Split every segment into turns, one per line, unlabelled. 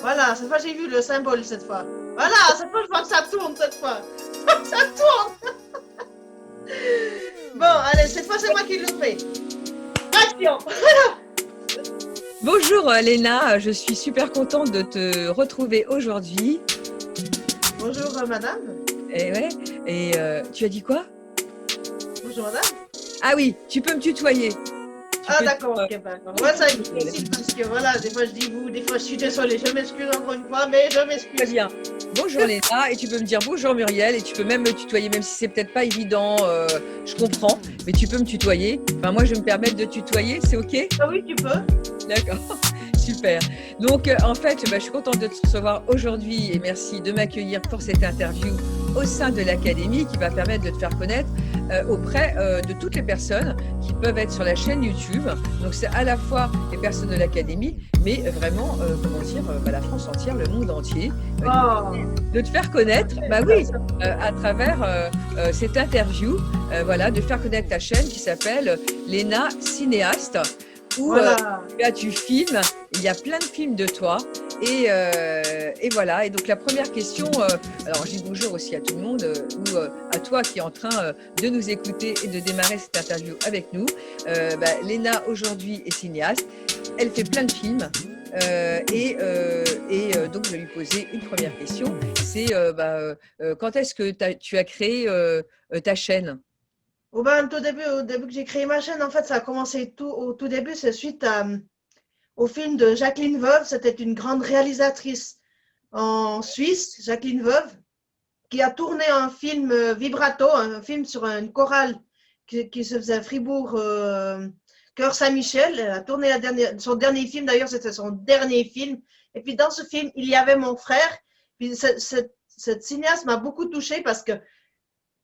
Voilà, cette fois j'ai vu le symbole cette fois. Voilà, cette fois je vois que ça tourne cette fois. Ça tourne. Bon, allez, cette fois c'est moi qui le fais. Action.
Bonjour Léna, je suis super contente de te retrouver aujourd'hui.
Bonjour madame.
Et ouais, tu as dit quoi?
Bonjour madame.
Ah oui, tu peux me tutoyer.
Ah d'accord, ok, d'accord. Ouais, ça est difficile parce que voilà, des fois je dis vous, des fois je suis désolée, je m'excuse encore une fois, mais je
Très
m'excuse.
bien. Bonjour Léna, et tu peux me dire bonjour Muriel, et tu peux même me tutoyer, même si c'est peut-être pas évident, je comprends, mais tu peux me tutoyer. Enfin, moi je vais me permettre de tutoyer, c'est ok?
Ah oui, tu peux.
D'accord, super. Donc, en fait, je suis contente de te recevoir aujourd'hui et merci de m'accueillir pour cette interview au sein de l'Académie qui va permettre de te faire connaître auprès de toutes les personnes qui peuvent être sur la chaîne YouTube. Donc, c'est à la fois les personnes de l'Académie, mais vraiment, la France entière, le monde entier,
Oh.
de te faire connaître, bah oui, à travers cette interview, voilà, de faire connaître ta chaîne qui s'appelle Léna Cinéaste, où
Voilà.
tu filmes, il y a plein de films de toi. Et voilà, et donc la première question, alors je dis bonjour aussi à tout le monde, ou à toi qui est en train de nous écouter et de démarrer cette interview avec nous. Léna aujourd'hui est cinéaste, elle fait plein de films. Donc je vais lui poser une première question, c'est quand est-ce que tu as créé ta chaîne?
Au début que j'ai créé ma chaîne, en fait, ça a commencé au tout début, c'est suite au film de Jacqueline Veuve. C'était une grande réalisatrice en Suisse, Jacqueline Veuve, qui a tourné un film vibrato, un film sur une chorale qui se faisait à Fribourg, Cœur Saint-Michel. Elle a tourné son dernier film, d'ailleurs, c'était son dernier film. Et puis dans ce film, il y avait mon frère. Puis cette cinéaste m'a beaucoup touchée parce que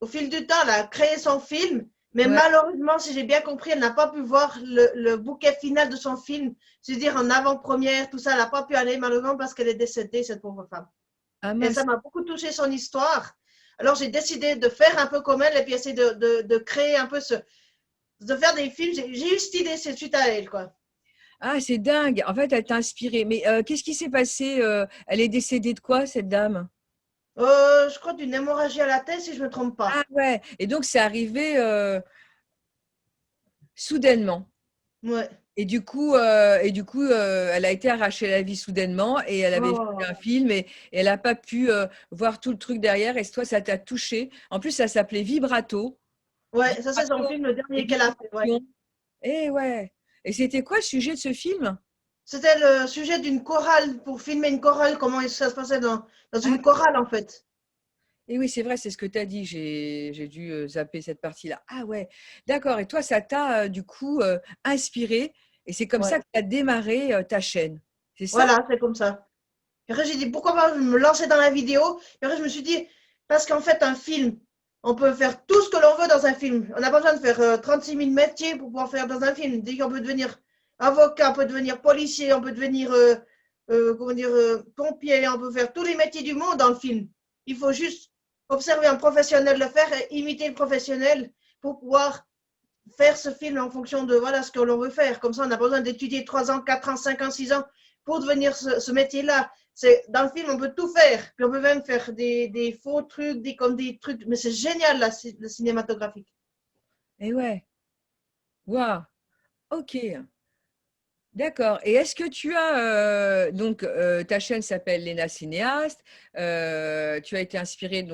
au fil du temps, elle a créé son film, mais
Ouais.
malheureusement, si j'ai bien compris, elle n'a pas pu voir le bouquet final de son film, c'est-à-dire en avant-première, tout ça, elle n'a pas pu aller malheureusement parce qu'elle est décédée, cette pauvre femme.
Ah
Et ça
mince.
m'a beaucoup touché son histoire. Alors j'ai décidé de faire un peu comme elle et puis essayer de créer un peu de faire des films. J'ai eu cette idée, c'est suite à elle, quoi.
Ah, c'est dingue. En fait, elle t'a inspiré. Mais qu'est-ce qui s'est passé? Elle est décédée de quoi, cette dame?
Je crois d'une hémorragie à la tête, si je ne me trompe pas.
Ah ouais. Et donc, c'est arrivé soudainement.
Ouais.
Elle a été arrachée à la vie soudainement et elle avait fait un
Oh.
film et elle n'a pas pu voir tout le truc derrière. Et toi, ça t'a touché. En plus, ça s'appelait Vibrato.
Ouais, ça c'est son
Vibrato
film, le
et
dernier qu'elle a fait. Ouais.
vibration. Et ouais. Et c'était quoi le sujet de ce film?
C'était le sujet d'une chorale, pour filmer une chorale, comment ça se passait dans
Ah,
une chorale en fait.
et oui, c'est vrai, c'est ce que tu as dit. J'ai dû zapper cette partie-là. Ah ouais, d'accord. Et toi, ça t'a du coup inspiré. Et c'est comme ça
Ouais.
que tu as démarré ta chaîne. C'est ça?
Voilà, c'est comme ça. Et après, j'ai dit pourquoi pas me lancer dans la vidéo. Et après, je me suis dit, parce qu'en fait, un film, on peut faire tout ce que l'on veut dans un film. On n'a pas besoin de faire 36 000 métiers pour pouvoir faire dans un film. Dès qu'on peut devenir avocat, on peut devenir policier, on peut devenir pompier, on peut faire tous les métiers du monde dans le film. Il faut juste observer un professionnel le faire et imiter le professionnel pour pouvoir faire ce film en fonction de voilà ce que l'on veut faire. Comme ça, on n'a pas besoin d'étudier 3 ans, 4 ans, 5 ans, 6 ans pour devenir ce métier-là. Dans le film, on peut tout faire. Puis on peut même faire des faux trucs, comme des trucs. Mais c'est génial, le cinématographique.
Et ouais. Waouh. Ok. D'accord. Et est-ce que tu as ta chaîne s'appelle Léna Cinéaste. Tu as été inspirée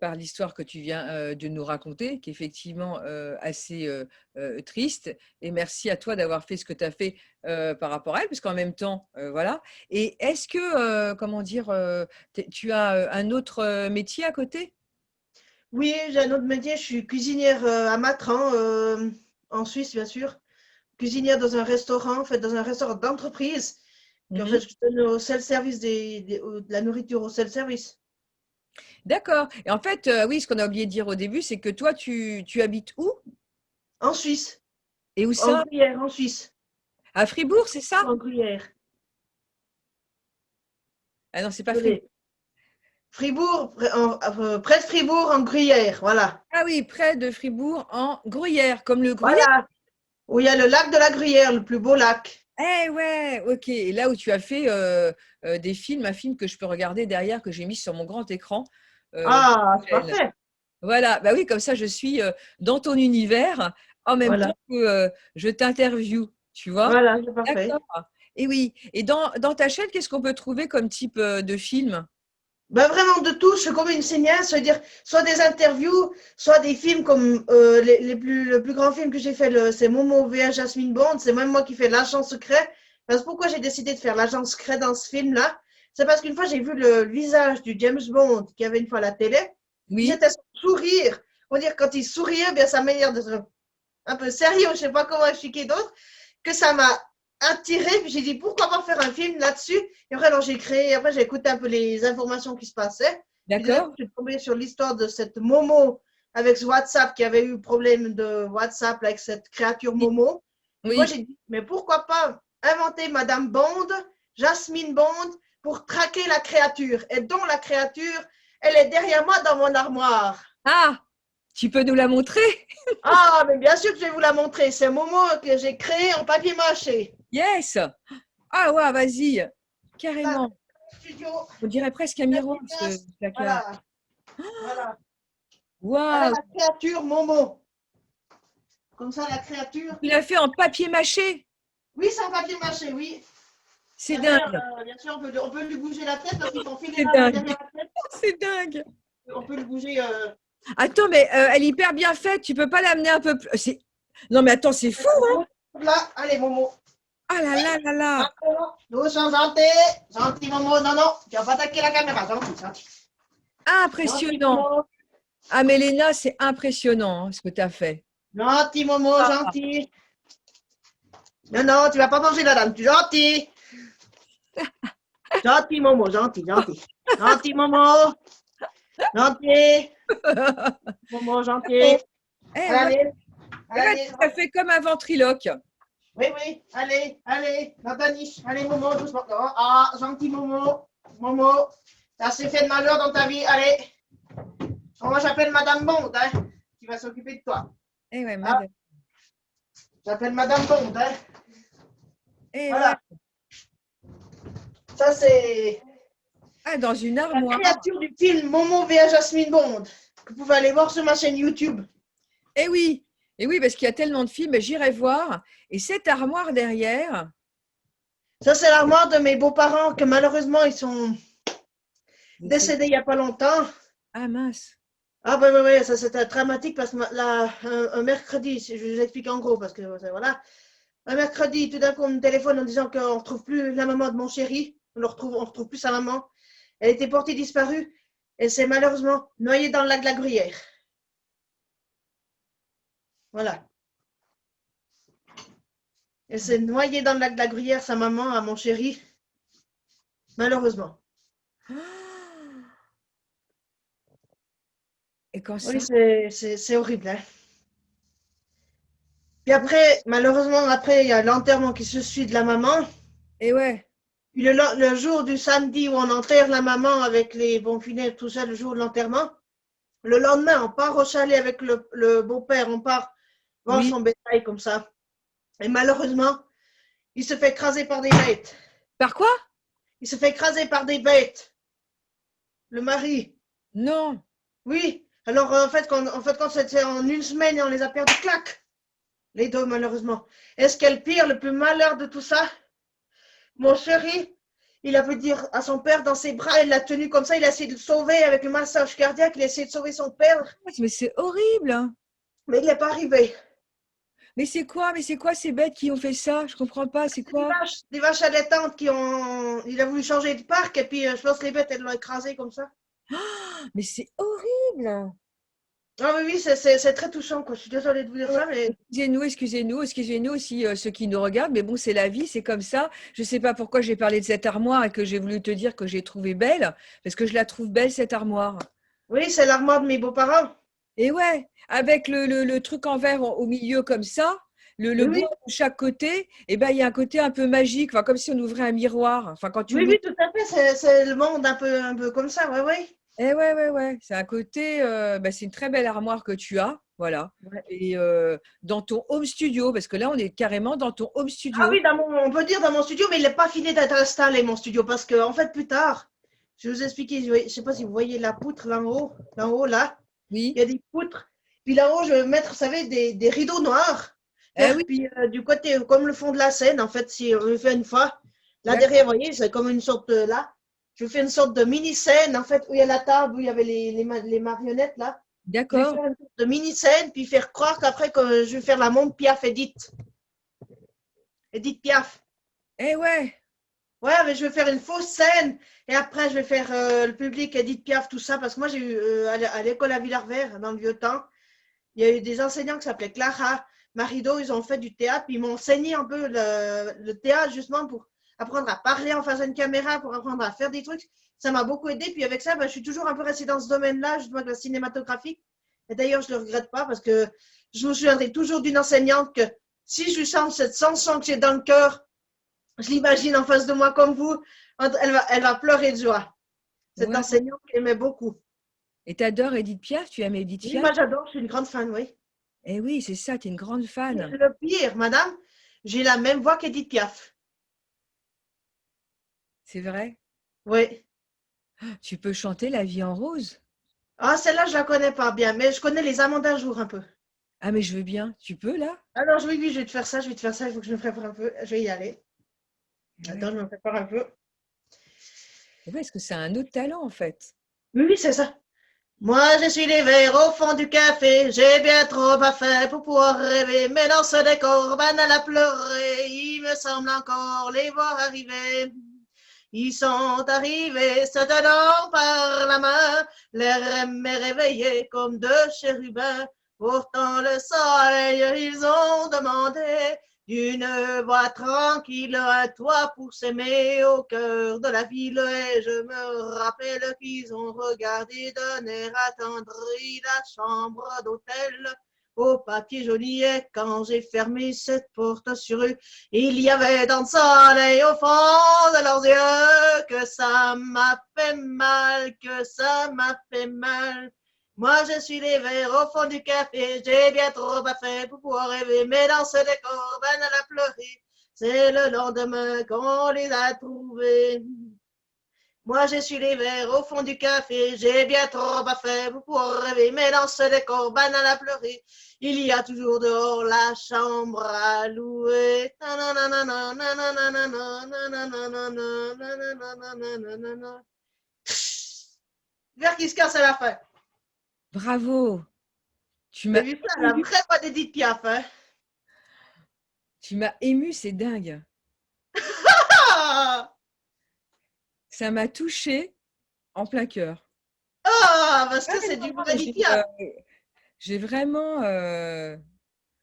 par l'histoire que tu viens de nous raconter, qui est effectivement assez triste. Et merci à toi d'avoir fait ce que tu as fait par rapport à elle, parce qu'en même temps, voilà. Et est-ce que tu as un autre métier à côté?
Oui, j'ai un autre métier. Je suis cuisinière à Matran, en Suisse, bien sûr. Cuisinière dans un restaurant, en fait, dans un restaurant d'entreprise. Puis en
Mhm.
fait, je donne au self-service de la nourriture au self-service.
D'accord. Et en fait, oui, ce qu'on a oublié de dire au début, c'est que toi, tu habites où
En Suisse,
et où
en
ça?
Gruyère, en Suisse.
À Fribourg, c'est ça?
En Gruyère.
Ah non, c'est pas Fribourg.
Désolée. Fribourg, près de Fribourg, en Gruyère, voilà.
Ah oui, près de Fribourg, en Gruyère, comme le gruyère.
Voilà, où il y a le lac de la Gruyère, le plus beau lac.
Eh ouais, ok. Et là où tu as fait des films, un film que je peux regarder derrière, que j'ai mis sur mon grand écran.
Ah, c'est
Michel.
parfait.
Voilà, bah oui, comme ça je suis dans ton univers en même temps
Voilà,
que je t'interview, tu vois?
voilà, c'est parfait.
D'accord. Et oui. Et dans ta chaîne, qu'est-ce qu'on peut trouver comme type de film?
Ben vraiment de tout, je suis comme une cinéaste, c'est-à-dire soit des interviews, soit des films comme le plus grand film que j'ai fait, c'est Momo vs Jasmine Bond, c'est même moi qui fais l'agent secret. Parce que pourquoi j'ai décidé de faire l'agent secret dans ce film-là? C'est parce qu'une fois j'ai vu le visage du James Bond qui avait une fois à la télé, puis
Oui,
c'était son sourire. On va dire quand il souriait, bien sa manière d'être un peu sérieux, je sais pas comment expliquer d'autre, que ça m'a attiré, puis j'ai dit pourquoi pas faire un film là-dessus. Et après, alors j'ai créé, après j'ai écouté un peu les informations qui se passaient. Puis tout d'un coup,
d'accord.
je suis tombée sur l'histoire de cette Momo avec ce WhatsApp qui avait eu problème de WhatsApp avec cette créature
Oui,
Momo. Puis moi
oui.
j'ai dit, mais pourquoi pas inventer Madame Bond, Jasmine Bond, pour traquer la créature. Et dont la créature, elle est derrière moi dans mon armoire.
Ah, tu peux nous la montrer?
Ah, mais bien sûr que je vais vous la montrer. C'est Momo que j'ai créé en papier mâché.
Yes. Ah ouais, vas-y,
Là,
carrément.
studio,
On dirait presque un
la
miroir, ce
cinéaste.
placard.
Voilà, voilà. Voilà
Waouh,
la créature Momo. Comme ça, la créature.
tu l'as fait en papier mâché.
Oui, c'est en papier mâché, oui.
C'est dingue,
Bien sûr, on peut lui bouger la tête parce qu'ils sont filés
c'est
là
dingue,
derrière la tête.
c'est dingue.
On peut lui bouger.
Attends, mais elle est hyper bien faite. Tu peux pas l'amener un peu plus. Non, mais attends, c'est fou.
Là, allez, Momo.
Ah là là là là.
Doucement, gentil. Gentil, Momo. Non, non, tu vas pas attaquer la caméra. Gentil, gentil. Gentil,
Impressionnant.
Momo.
Ah, mais Léna, c'est impressionnant ce que tu as fait.
Gentil, Momo,
Ah,
gentil. Non, non, tu vas pas manger la dame. Tu gentil. Gentil, Momo, gentil, gentil. Gentil, Momo. Gentil. Momo, gentil.
bon. Eh ouais.
Allez,
Et là,
allez.
tu as fait comme un ventriloque.
Oui, oui. Allez, allez. Dans ta niche. Allez, Momo, doucement. Oh, ah, gentil, Momo. Momo. T'as assez fait de malheur dans ta vie. Allez. Moi, j'appelle Madame Bond, hein, qui va s'occuper de toi.
Eh ouais,
Ah,
madame.
j'appelle Madame Bond, hein.
Eh ouais.
Voilà. Ça, c'est
Ah, dans une
la
armoire.
créature du film Momo vs Jasmine Bond, que vous pouvez aller voir sur ma chaîne YouTube.
Eh oui. Et oui, parce qu'il y a tellement de films, j'irai voir. Et cette armoire derrière.
Ça, c'est l'armoire de mes beaux-parents, que malheureusement, ils sont
C'est-
décédés il n'y a pas longtemps.
Ah mince.
Ah, ben, oui, oui, ça, c'était dramatique parce que là, un mercredi, je vous explique en gros, parce que voilà, un mercredi, tout d'un coup, on me téléphone en disant qu'on ne retrouve plus la maman de mon chéri. On retrouve plus sa maman. Elle était portée disparue. Elle s'est malheureusement noyée dans le lac de la Gruyère. Voilà. Elle s'est noyée dans le lac de la Gruyère, sa maman, à mon chéri. Malheureusement.
Et quand ça?
Oui, c'est horrible. Hein. Puis après, malheureusement, après, il y a l'enterrement qui se suit de la maman.
Et ouais.
Puis le jour du samedi où on enterre la maman avec les bons funèbres, tout ça, le jour de l'enterrement, le lendemain, on part au chalet avec le beau-père, on part voir
Oui.
son bétail comme ça. Et malheureusement, il se fait écraser par des bêtes.
Par quoi?
Il se fait écraser par des bêtes. Le mari.
Non.
Oui. Alors, quand c'était en une semaine et on les a perdus, clac. Les deux, malheureusement. Et ce qui est le pire, le plus malheur de tout ça, mon chéri, il a pu dire à son père dans ses bras, il l'a tenu comme ça, il a essayé de le sauver avec le massage cardiaque, il a essayé de sauver son père,
Mais c'est horrible, hein.
mais il n'est pas arrivé.
Mais c'est quoi? Mais c'est quoi ces bêtes qui ont fait ça? Je comprends pas. C'est quoi?
Des vaches allaitantes qui ont. Il a voulu changer de parc et puis je pense que les bêtes, elles l'ont écrasé comme ça.
Mais c'est horrible.
Ah oui, oui, c'est très touchant, quoi. Je suis désolée de vous dire
Ouais.
ça, mais.
Excusez-nous aussi ceux qui nous regardent, mais bon, c'est la vie, c'est comme ça. Je ne sais pas pourquoi j'ai parlé de cette armoire et que j'ai voulu te dire que j'ai trouvé belle, parce que je la trouve belle, cette armoire.
Oui, c'est l'armoire de mes beaux-parents.
Et ouais, avec le truc en verre au milieu comme ça, le
Oui,
bois
oui.
de chaque côté, et ben, il y a un côté un peu magique, enfin, comme si on ouvrait un miroir. Enfin, quand tu
Oui,
l'ouvres.
oui, tout à fait. C'est le monde un peu comme ça, oui, oui.
Eh ouais, ouais, ouais. C'est un côté, c'est une très belle armoire que tu as. Voilà.
Ouais.
Et dans ton home studio, parce que là, on est carrément dans ton home
Ah
studio.
oui, on peut dire dans mon studio, mais il n'est pas fini d'être installé, mon studio, parce que en fait, plus tard, je vais vous expliquer, je ne sais pas si vous voyez la poutre là en haut, là, il
Oui.
y a des poutres. Puis là-haut, je vais mettre, vous savez, des rideaux noirs.
Eh oui,
Puis du côté, comme le fond de la scène, en fait, si on le fait une fois, là derrière,
d'accord.
vous voyez, c'est comme une sorte de, là, je fais une sorte de mini-scène, en fait, où il y a la table, où il y avait les marionnettes, là. Je vais
D'accord.
faire une sorte de mini-scène, puis faire croire qu'après, que je vais faire la montre Piaf Edith Piaf.
Eh ouais,
Ouais, mais je vais faire une fausse scène et après je vais faire le public, Edith Piaf, tout ça. Parce que moi j'ai eu à l'école à Villarvert, dans le vieux temps, il y a eu des enseignants qui s'appelaient Clara, Marido, ils ont fait du théâtre, puis ils m'ont enseigné un peu le théâtre justement pour apprendre à parler en face d'une caméra, pour apprendre à faire des trucs. Ça m'a beaucoup aidé. Puis avec ça, je suis toujours un peu restée dans ce domaine-là, justement, de la cinématographique. Et d'ailleurs, je ne le regrette pas parce que je me souviendrai toujours d'une enseignante que si je lui sens cette chanson que j'ai dans le cœur, je l'imagine en face de moi comme vous, elle va pleurer de joie. Cette
ouais.
enseignante que j'aimais beaucoup.
Et t'adores Edith Piaf? Tu aimes Edith
Oui,
Piaf?
moi j'adore, je suis une grande fan, oui.
Eh oui, c'est ça, tu es une grande
Et
fan.
le pire, madame, j'ai la même voix qu'Edith Piaf.
C'est vrai?
Oui.
Tu peux chanter La vie en rose?
Ah, celle-là, je la connais pas bien, mais je connais les amants d'un jour un peu.
Ah, mais je veux bien. Tu peux là?
Alors, oui, oui, je vais te faire ça, je vais te faire ça, il faut que je me prépare un peu. Je vais y aller. Attends,
Ouais.
je me prépare un peu.
Ouais, parce que c'est un autre talent en fait.
Oui, oui, c'est ça. Moi, je suis les verres au fond du café, j'ai bien trop à faire pour pouvoir rêver, mais dans ce décor banal à pleurer, il me semble encore les voir arriver. Ils sont arrivés, se tenant par la main, l'air aimé réveillé comme deux chérubins. Pourtant le soleil, ils ont demandé d'une voix tranquille, un toit pour s'aimer au cœur de la ville. Et je me rappelle qu'ils ont regardé d'un air attendri la chambre d'hôtel au papier jauni. Et quand j'ai fermé cette porte sur eux, il y avait dans le soleil au fond de leurs yeux que ça m'a fait mal, que ça m'a fait mal. Moi, je suis les verres au fond du café, j'ai bien trop à faire pour pouvoir rêver, mais dans ce décor, ben elle a pleuré. C'est le lendemain qu'on les a trouvés. Moi, je suis les verres au fond du café, j'ai bien trop à faire pour pouvoir rêver, mais dans ce décor banal à pleurer, il y a toujours dehors la chambre à louer. Vers qui se casse à la fin.
Bravo! Tu
T'as
m'as
vu ça, la
ému,
vraie voix d'Edith Piaf, hein?
tu m'as ému, c'est dingue.
Ah,
Ça m'a touché en plein cœur.
parce
Ah,
que
mais
c'est
non,
du
non,
vrai
mais
Edith Piaf.
j'ai vraiment,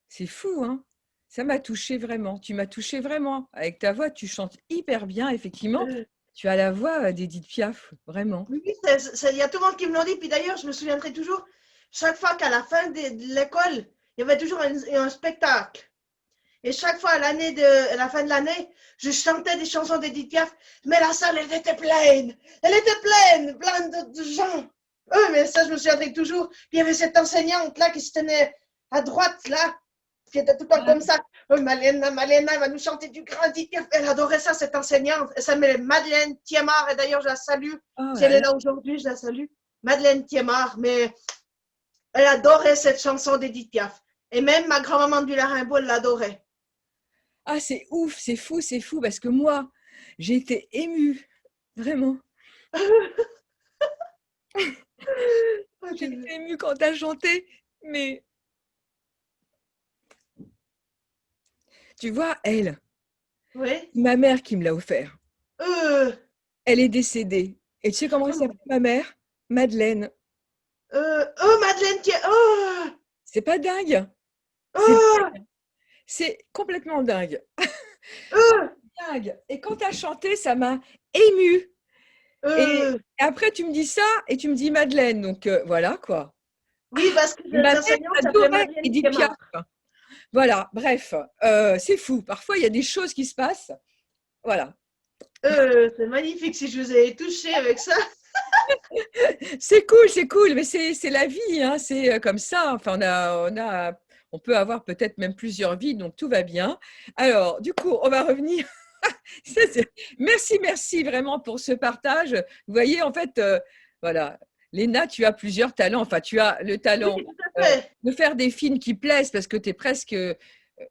c'est fou, hein. Ça m'a touché vraiment. Tu m'as touché vraiment. Avec ta voix, tu chantes hyper bien, effectivement. Tu as la voix d'Edith Piaf, vraiment.
Oui, il y a tout le monde qui me l'a dit. Puis d'ailleurs, je me souviendrai toujours, chaque fois qu'à la fin de l'école, il y avait toujours un spectacle. Et chaque fois à la fin de l'année, je chantais des chansons d'Edith Piaf, mais la salle, elle était pleine. Elle était pleine, pleine de gens. Mais ça, je me souviendrai toujours. Puis il y avait cette enseignante là qui se tenait à droite là, qui était tout le temps
Ah,
comme ça. Malena, Malena, elle va nous chanter du grand Edith Piaf. Elle adorait ça, cette enseignante. Elle s'appelait Madeleine Thiemar, et d'ailleurs, je la salue.
oh
Si
là
elle est
là.
là aujourd'hui, je la salue. Madeleine Thiemar, mais elle adorait cette chanson d'Edith Piaf. Et même ma grand-maman du Larimbo, elle l'adorait.
Ah, c'est ouf, c'est fou, parce que moi, j'ai été émue, vraiment. J'ai été émue quand tu as chanté, mais tu vois, elle,
Oui.
ma mère qui me l'a offert,
Euh,
elle est décédée. Et tu sais comment elle s'appelle, ma mère? Madeleine.
oh, Madeleine, oh,
C'est pas dingue? C'est
oh,
c'est complètement dingue.
oh,
Dingue. Et quand tu as chanté, ça m'a émue. Et
euh.
après, tu me dis ça et tu me dis Madeleine. Donc voilà quoi.
Oui, parce que
Ma mère
l'enseignante s'appelait
adorait
Madeleine
Edith Piaf.
Thiemar.
Voilà, bref, c'est fou. Parfois, il y a des choses qui se passent. Voilà.
C'est magnifique si je vous ai touché avec ça.
C'est cool, mais c'est la vie, hein, c'est comme ça. Enfin, on peut avoir peut-être même plusieurs vies, donc tout va bien. Alors, du coup, on va revenir. Ça, merci, merci vraiment pour ce partage. Vous voyez, en fait, voilà, Léna, tu as plusieurs talents. Enfin, tu as le
Oui,
talent
tout à fait.
de faire des films qui plaisent parce que tu es presque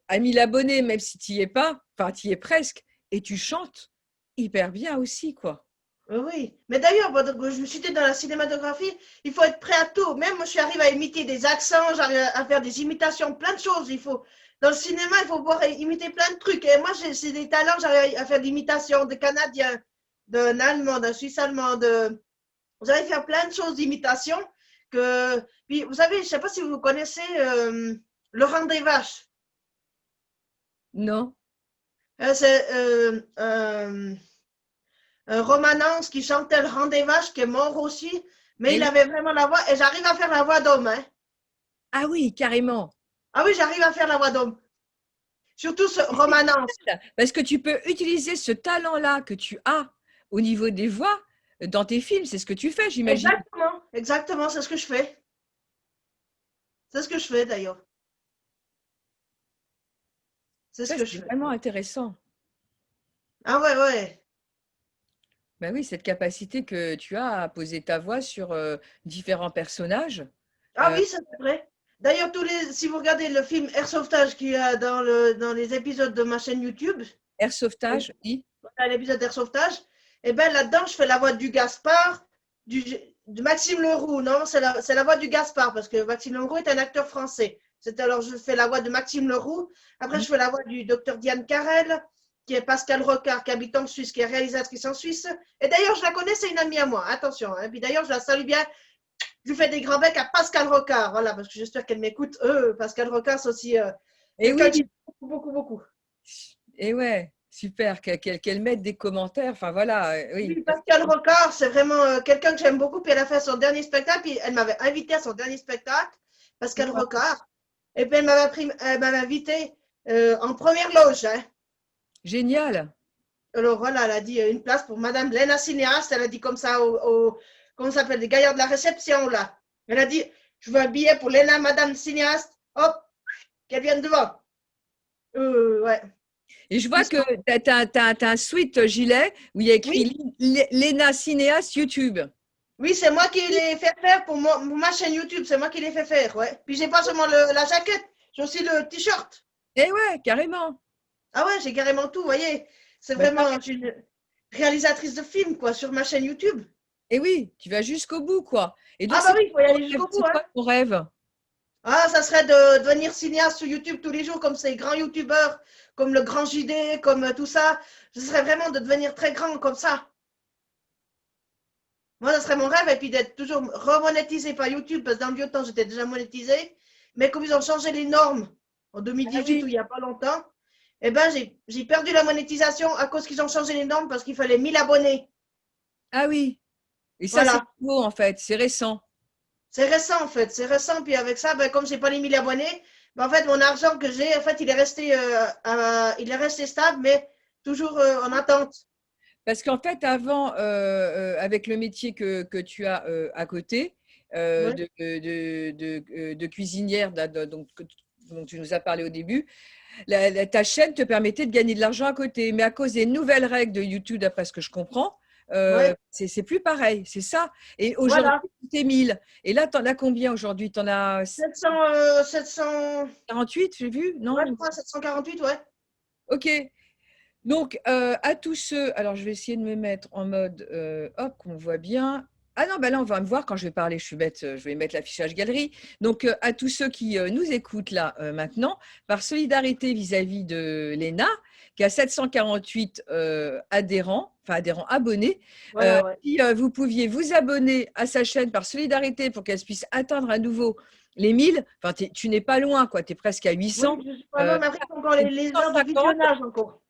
à 1000 abonnés, même si tu n'y es pas. Enfin, tu y es presque. Et tu chantes hyper bien aussi, quoi.
Oui, mais d'ailleurs, moi, donc, je me suis dit dans la cinématographie, il faut être prêt à tout. Même moi, je suis arrivé à imiter des accents, j'arrive à faire des imitations, plein de choses. Dans le cinéma, il faut pouvoir imiter plein de trucs. Et moi, c'est des talents, j'arrive à faire de l'imitation de Canadiens, d'un Allemand, d'un Suisse allemand, vous allez faire plein de choses d'imitation puis vous savez, je sais pas si vous connaissez Laurent des Vaches.
Non?
C'est un Romanence qui chantait le Rang des Vaches, qui est mort aussi, mais
Et
il
oui.
avait vraiment la voix, et j'arrive à faire la voix d'homme. Hein.
Ah oui, carrément.
Ah oui, j'arrive à faire la voix d'homme. Surtout ce Romanence.
Parce que tu peux utiliser ce talent-là que tu as au niveau des voix dans tes films. C'est ce que tu fais, j'imagine.
Exactement, exactement, c'est ce que je fais. C'est ce que je fais d'ailleurs. C'est ce
Ça,
que je
c'est
fais.
vraiment intéressant.
Ah ouais, ouais.
Ben oui, cette capacité que tu as à poser ta voix sur différents personnages.
Ah
Euh,
oui, ça, c'est vrai. D'ailleurs, si vous regardez le film Air Sauvetage qu'il y a dans les épisodes de ma chaîne YouTube,
Air sauvetage, oui.
l'épisode d'Air Sauvetage, et ben là-dedans, je fais la voix du Gaspard, du, de Maxime Leroux. Non, c'est la voix du Gaspard, parce que Maxime Leroux est un acteur français. C'est alors, je fais la voix de Maxime Leroux. Après, je fais la voix du docteur Diane Carrel, qui est Pascal Rocard, qui habite en Suisse, qui est réalisatrice en Suisse. Et d'ailleurs, je la connais, c'est une amie à moi. Attention. Hein. Puis d'ailleurs, je la salue bien. Je lui fais des grands becs à Pascal Rocard. Voilà, parce que j'espère qu'elle m'écoute. Pascal Rocard, c'est aussi
Et
quelqu'un
oui,
que j'aime beaucoup, beaucoup, beaucoup.
et ouais, super, qu'elle mette des commentaires. Enfin voilà, oui.
Oui, Pascal Rocard, c'est vraiment quelqu'un que j'aime beaucoup. Puis elle a fait son dernier spectacle, puis elle m'avait invité à son dernier spectacle, Pascal Rocard. Et puis elle m'avait invité en première loge. Hein.
Génial.
Alors voilà, elle a dit une place pour Madame Lena Cinéaste. Elle a dit comme ça comment ça s'appelle, les gaillards de la réception là. Elle a dit, je veux un billet pour Lena, Madame Cinéaste. Hop, qu'elle vienne devant. Ouais.
Et je vois
Puis,
que tu as un sweat gilet où il y a
oui,
écrit Léna Cinéaste YouTube.
oui, c'est moi qui l'ai fait faire pour ma chaîne YouTube. C'est moi qui l'ai fait faire, ouais. Puis j'ai pas seulement la jaquette, j'ai aussi le t-shirt.
Eh ouais, carrément.
Ah ouais, j'ai carrément tout, vous voyez. C'est
Bah,
vraiment une réalisatrice de films, quoi, sur ma chaîne YouTube.
et oui, tu vas jusqu'au bout, quoi. Et donc,
Ah bah oui, il faut y aller jusqu'au bout,
c'est
hein.
quoi ton rêve?
Ah, ça serait de devenir cinéaste sur YouTube tous les jours, comme ces grands YouTubeurs, comme le Grand JD, comme tout ça. Ce serait vraiment de devenir très grand comme ça. Moi, ça serait mon rêve, et puis d'être toujours remonétisé par YouTube, parce que dans le vieux temps, j'étais déjà monétisé. Mais comme ils ont changé les normes en
Ah
2018 ou
oui,
il n'y a pas longtemps, eh ben, j'ai perdu la monétisation à cause qu'ils ont changé les normes parce qu'il fallait 1000 abonnés.
ah oui. Et ça, c'est
Voilà.
nouveau, en fait, c'est récent.
C'est récent, en fait. C'est récent. Puis avec ça, ben, comme j'ai pas les 1000 abonnés, ben, en fait, mon argent que j'ai, en fait, il est resté stable, mais toujours en attente.
Parce qu'en fait, avant, avec le métier que tu as à côté,
Ouais.
de cuisinière, donc, dont tu nous as parlé au début, ta chaîne te permettait de gagner de l'argent à côté. Mais à cause des nouvelles règles de YouTube, d'après ce que je comprends,
Ouais.
c'est plus pareil, c'est ça. Et aujourd'hui,
Voilà.
tu es 1000. Et là, tu en as combien aujourd'hui? Tu en as
700,
48, j'ai vu?
ouais, je
Non?
crois 748, ouais.
Ok. Donc, à tous ceux, alors je vais essayer de me mettre en mode, hop, qu'on voit bien. Ah non, bah là, on va me voir quand je vais parler, je suis bête, je vais mettre l'affichage galerie. Donc, à tous ceux qui nous écoutent là maintenant, par solidarité vis-à-vis de l'ENA, qui a 748 adhérents, enfin adhérents abonnés,
Voilà, ouais.
si vous pouviez vous abonner à sa chaîne par solidarité pour qu'elle puisse atteindre à nouveau les 1000, enfin, tu n'es pas loin, quoi, tu es presque à
Oui,
800.
je suis pas loin,
Euh,
mais après, il faut encore
c'est
les heures de
250.
visionnage encore.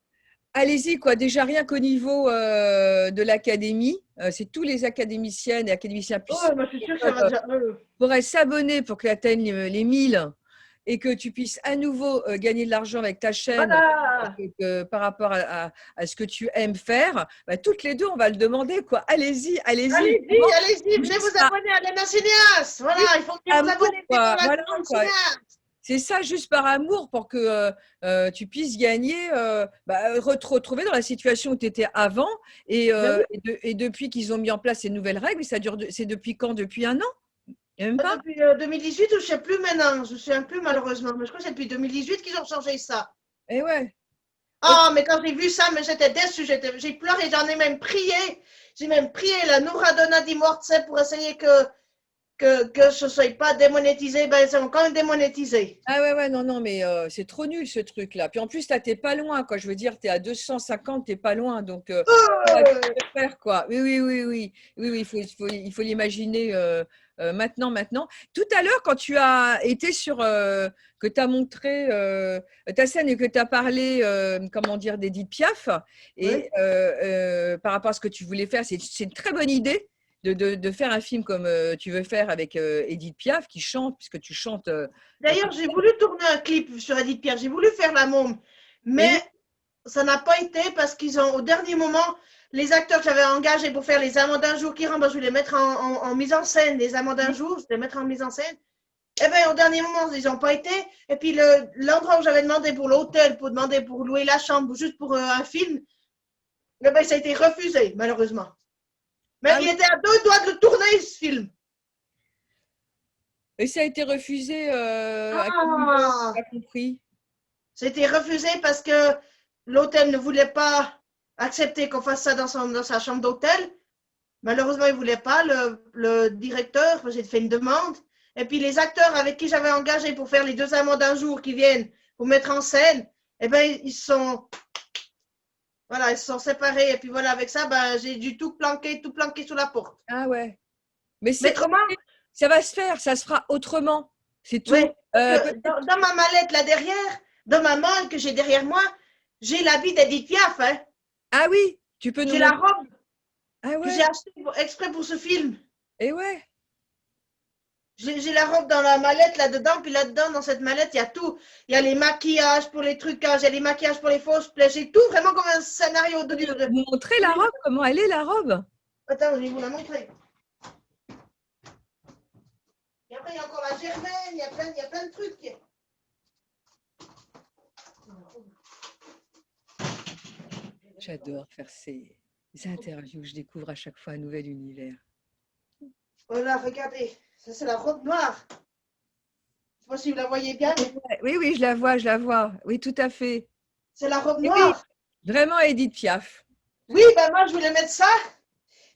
Allez-y, quoi. Déjà, rien qu'au niveau de l'académie, c'est tous les académiciennes et académiciens
Ouais, moi, je suis sûr que ça va déjà.
pourraient s'abonner pour qu'elle atteigne les 1000. et que tu puisses à nouveau gagner de l'argent avec ta chaîne
Voilà.
par rapport à ce que tu aimes faire, bah, toutes les deux, on va le demander, quoi. Allez-y, allez-y.
Allez-y, allez-y, venez vous
Juste
abonner à Lena Cinéaste. Voilà,
juste
il faut venir
par
vous
amour,
abonner
quoi.
à la
Voilà,
grande
quoi.
cinéaste.
C'est ça, juste par amour, pour que tu puisses gagner, te retrouver dans la situation où tu étais avant.
Ben oui,
Et depuis qu'ils ont mis en place ces nouvelles règles, c'est depuis quand? Depuis un an? Il n'y a même pas?
depuis 2018, ou je ne sais plus maintenant, je ne me souviens plus malheureusement, mais je crois que c'est depuis 2018 qu'ils ont changé ça.
Eh ouais. Ok.
Ah, mais quand j'ai vu ça, mais j'étais déçue, j'ai pleuré, j'en ai même prié. J'ai même prié la Noura Donna di Morse pour essayer que ce ne soit pas démonétisé. Ben, ils ont quand même démonétisé.
Ah ouais, ouais, non, non, mais c'est trop nul ce truc-là. Puis en plus, là, t'es pas loin, quoi. Je veux dire, t'es à 250, t'es pas loin. Donc, tu vas
Euh,
le faire, quoi. Oui, oui, oui, oui. Oui, oui, il faut l'imaginer maintenant, maintenant. Tout à l'heure, quand tu as été que tu as montré ta scène et que tu as parlé, comment dire, d'Edith Piaf, et
oui.
par rapport à ce que tu voulais faire, c'est une très bonne idée. De faire un film comme tu veux faire avec Edith Piaf qui chante, puisque tu chantes.
D'ailleurs, j'ai voulu tourner un clip sur Edith Piaf, j'ai voulu faire la môme,
Et
mais
oui,
ça n'a pas été parce qu'ils ont, au dernier moment, les acteurs que j'avais engagés pour faire les amants d'un jour qui rentrent, je voulais mettre en mise en scène, les amants d'un jour, je voulais mettre en mise en scène. Eh bien, au dernier moment, ils n'ont pas été. Et puis, l'endroit où j'avais demandé pour l'hôtel, pour demander pour louer la chambre, juste pour un film, eh ben, ça a été refusé, malheureusement. Mais
ah
il
oui.
était à deux doigts de le tourner, ce film.
Et ça a été refusé à quel niveau?
Ah,
J'ai pas compris.
c'était refusé parce que l'hôtel ne voulait pas accepter qu'on fasse ça dans sa chambre d'hôtel. Malheureusement, il ne voulait pas, le directeur, j'ai fait une demande. Et puis les acteurs avec qui j'avais engagé pour faire les deux amants d'un jour qui viennent pour mettre en scène, eh ben, voilà, ils se sont séparés. Et puis voilà, avec ça, ben, j'ai dû tout planquer sous la porte.
Ah ouais. Mais
Mais comment?
ça va se faire, ça se fera autrement. C'est
Oui,
tout.
parce que
Peut-être.
dans ma mallette là derrière, dans ma malle que j'ai derrière moi, j'ai l'habit d'Edith Piaf. Hein.
Ah oui, tu peux nous
J'ai la
montrer.
robe
Ah
que j'ai
ouais.
achetée exprès pour ce film.
Et ouais.
J'ai la robe dans la mallette là-dedans, puis là-dedans, dans cette mallette, il y a tout. Il y a les maquillages pour les trucages, il y a les maquillages pour les fausses plaies. J'ai tout vraiment comme un scénario de livre.
Vous montrez la robe, comment elle est la robe?
Attends, je vais vous la montrer. Et après, il y a encore la germaine, il y a plein de trucs.
J'adore faire ces interviews. Je découvre à chaque fois un nouvel univers.
Voilà, regardez. Ça, c'est la robe noire. Je sais pas si vous la voyez bien, mais
Ouais, oui, oui, je la vois, je la vois. Oui, tout à fait.
c'est la robe
Et oui,
noire.
vraiment Edith Piaf.
Oui, ben moi, je voulais mettre ça.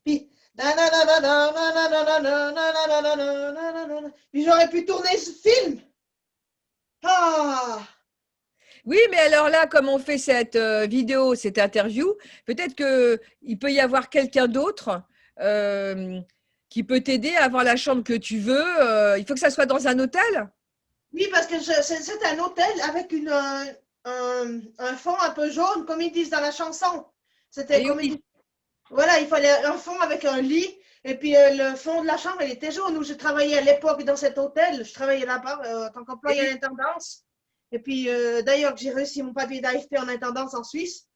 Puis, puis j'aurais pu tourner ce film. Ah!
Oui, mais alors là, comme on fait cette vidéo, cette interview, peut-être qu'il peut y avoir quelqu'un d'autre euh, qui peut t'aider à avoir la chambre que tu veux. Il faut que ça soit dans un hôtel.
Oui, parce que c'est un hôtel avec un fond un peu jaune, comme ils disent dans la chanson. C'était
Et
comme ils
oui,
disent. Voilà, il fallait un fond avec un lit. Et puis le fond de la chambre, elle était jaune. Où je travaillais à l'époque dans cet hôtel. Je travaillais là-bas en tant
et
qu'employé
oui.
à l'intendance. Et puis d'ailleurs, j'ai réussi mon papier d'AFP en intendance en Suisse.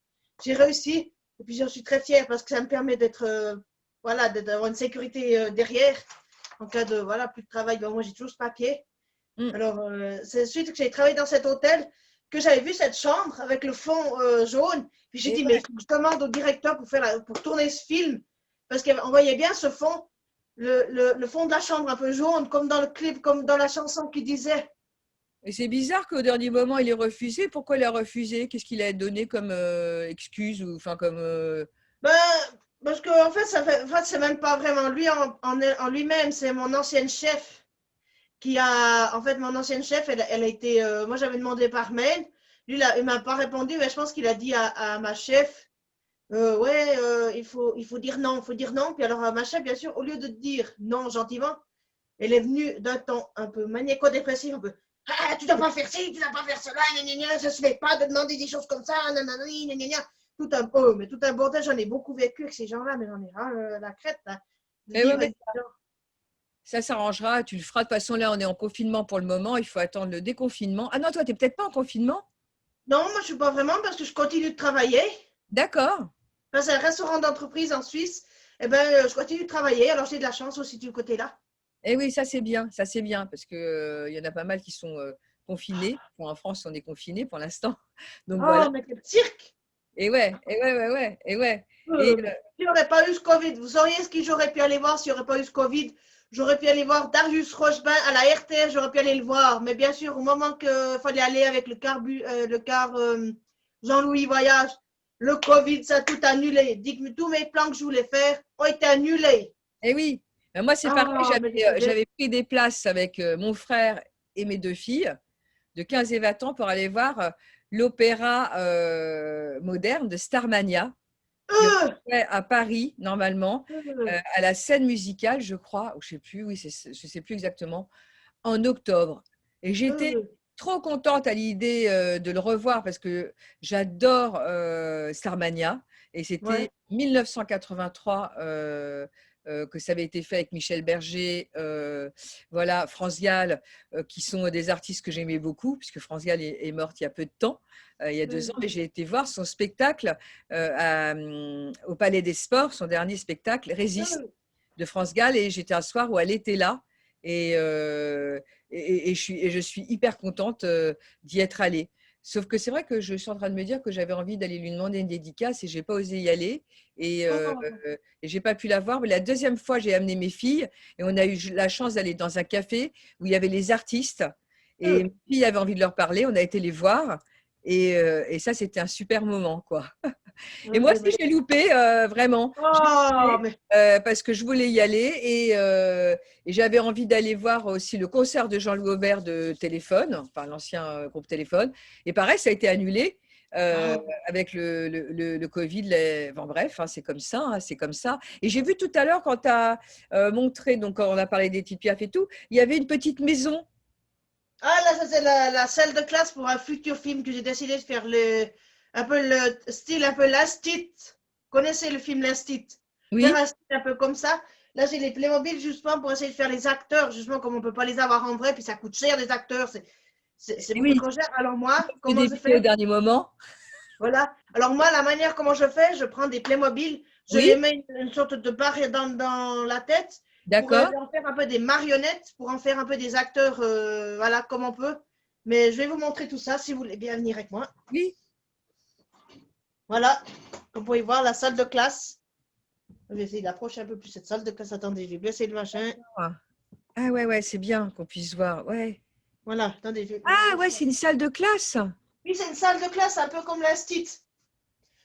J'ai réussi. Et puis j'en suis très fière parce que ça me permet voilà, d'avoir une sécurité derrière. En cas de voilà, plus de travail, ben, moi j'ai toujours ce papier.
Mm.
Alors, c'est suite que j'ai travaillé dans cet hôtel que j'avais vu cette chambre avec le fond jaune. Puis j'ai
Et
dit, mais
ouais.
il faut que je demande au directeur pour tourner ce film. Parce qu'on voyait bien ce fond, le fond de la chambre un peu jaune, comme dans le clip, comme dans la chanson qui disait.
Et c'est bizarre qu'au dernier moment, il ait refusé. Pourquoi il a refusé? Qu'est-ce qu'il a donné comme excuse ou enfin comme
Ben, parce qu'en fait, en fait, c'est même pas vraiment lui en lui-même, c'est mon ancienne chef en fait, mon ancienne chef, elle a été, moi j'avais demandé par mail, lui, là, il m'a pas répondu, mais je pense qu'il a dit à ma chef, ouais, il faut dire non, il faut dire non. Puis alors, ma chef, bien sûr, au lieu de dire non gentiment, elle est venue d'un ton un peu maniaco-dépressif, un peu, ah, tu dois pas faire ci, tu dois pas faire cela, gna, gna, gna, ça se fait pas de demander des choses comme ça, nanana, gna, gna, gna. Mais tout un bordel, j'en ai beaucoup vécu avec ces gens-là, mais j'en ai ras la crête, là, de
Eh ouais,
vivre
mais
avec des gens.
Ça s'arrangera, tu le feras. De toute façon, là, on est en confinement pour le moment. Il faut attendre le déconfinement. Ah non, toi, tu n'es peut-être pas en confinement?
Non, moi, je suis pas vraiment parce que je continue de travailler.
D'accord.
Enfin, c'est un restaurant d'entreprise en Suisse. Eh ben, je continue de travailler. Alors, j'ai de la chance aussi du côté-là.
Eh oui, ça c'est bien, parce que, il y en a pas mal qui sont confinés. Bon, en France, on est confinés pour l'instant. Donc voilà.
Oh, mais quel cirque!
Et ouais. Et,
S'il n'y aurait pas eu ce Covid, vous sauriez ce que j'aurais pu aller voir s'il n'y aurait pas eu ce Covid? J'aurais pu aller voir Darius Rochebain à la RTR, j'aurais pu aller le voir. Mais bien sûr, au moment qu'il fallait aller avec le car Jean-Louis Voyage, le Covid, ça a tout annulé. Dit que tous mes plans que je voulais faire ont été annulés.
eh oui, ben moi c'est pareil,
Ah, mais
j'avais pris des places avec mon frère et mes deux filles de 15 et 20 ans pour aller voir l'opéra moderne de Starmania, qui
euh,
est à Paris, normalement,
euh,
à la scène musicale, je crois, ou je sais plus, oui, je sais plus exactement, en octobre. Et j'étais
euh,
trop contente à l'idée de le revoir parce que j'adore Starmania. Et
ouais.
c'était 1983 que ça avait été fait avec Michel Berger, voilà, France Gall, qui sont des artistes que j'aimais beaucoup, puisque France Gall est morte il y a peu de temps, il y a 2 ans, et j'ai été voir son spectacle au Palais des Sports, son dernier spectacle, Résiste, de France Gall, et j'étais un soir où elle était là, et, je suis hyper contente d'y être allée. Sauf que c'est vrai que je suis en train de me dire que j'avais envie d'aller lui demander une dédicace et j'ai pas osé y aller
Oh,
et j'ai pas pu la voir. Mais la deuxième fois, j'ai amené mes filles et on a eu la chance d'aller dans un café où il y avait les artistes et mes filles avaient envie de leur parler. On a été les voir et ça, c'était un super moment, quoi. Et moi aussi, j'ai loupé, vraiment. J'ai
oh,
loupé
mais
parce que je voulais y aller et j'avais envie d'aller voir aussi le concert de Jean-Louis Aubert de Téléphone, enfin l'ancien groupe Téléphone. Et pareil, ça a été annulé euh,
oh.
avec le Covid. Bon, bref, hein, c'est comme ça, hein, c'est comme ça. Et j'ai vu tout à l'heure quand tu as montré, donc quand on a parlé des Piaf et tout, il y avait une petite maison.
Ah, là, ça, c'est la salle de classe pour un futur film que j'ai décidé de faire un peu le style, un peu l'Astit. Connaissez le film l'Astit? Faire
Oui,
un style un peu comme ça. Là, j'ai les Playmobil justement pour essayer de faire les acteurs, justement, comme on peut pas les avoir en vrai, puis ça coûte cher, les acteurs, c'est beaucoup
oui,
trop cher. Alors moi,
c'est
comment je
débité au
fais?
dernier moment.
Voilà. Alors moi, la manière comment je fais, je prends des Playmobil, je les
Oui,
mets une sorte de barre dans la tête pour
d'accord.
en faire un peu des marionnettes, pour en faire un peu des acteurs, voilà, comme on peut. Mais je vais vous montrer tout ça si vous voulez bien venir avec moi.
Oui.
Voilà, vous pouvez voir la salle de classe. Je vais essayer d'approcher un peu plus cette salle de classe. Attendez, je vais baisser le machin.
Ah ah ouais, ouais, c'est bien qu'on puisse voir. Ouais.
Voilà, attendez.
Ah ouais, c'est une salle de classe.
Oui, c'est une salle de classe un peu comme l'instit.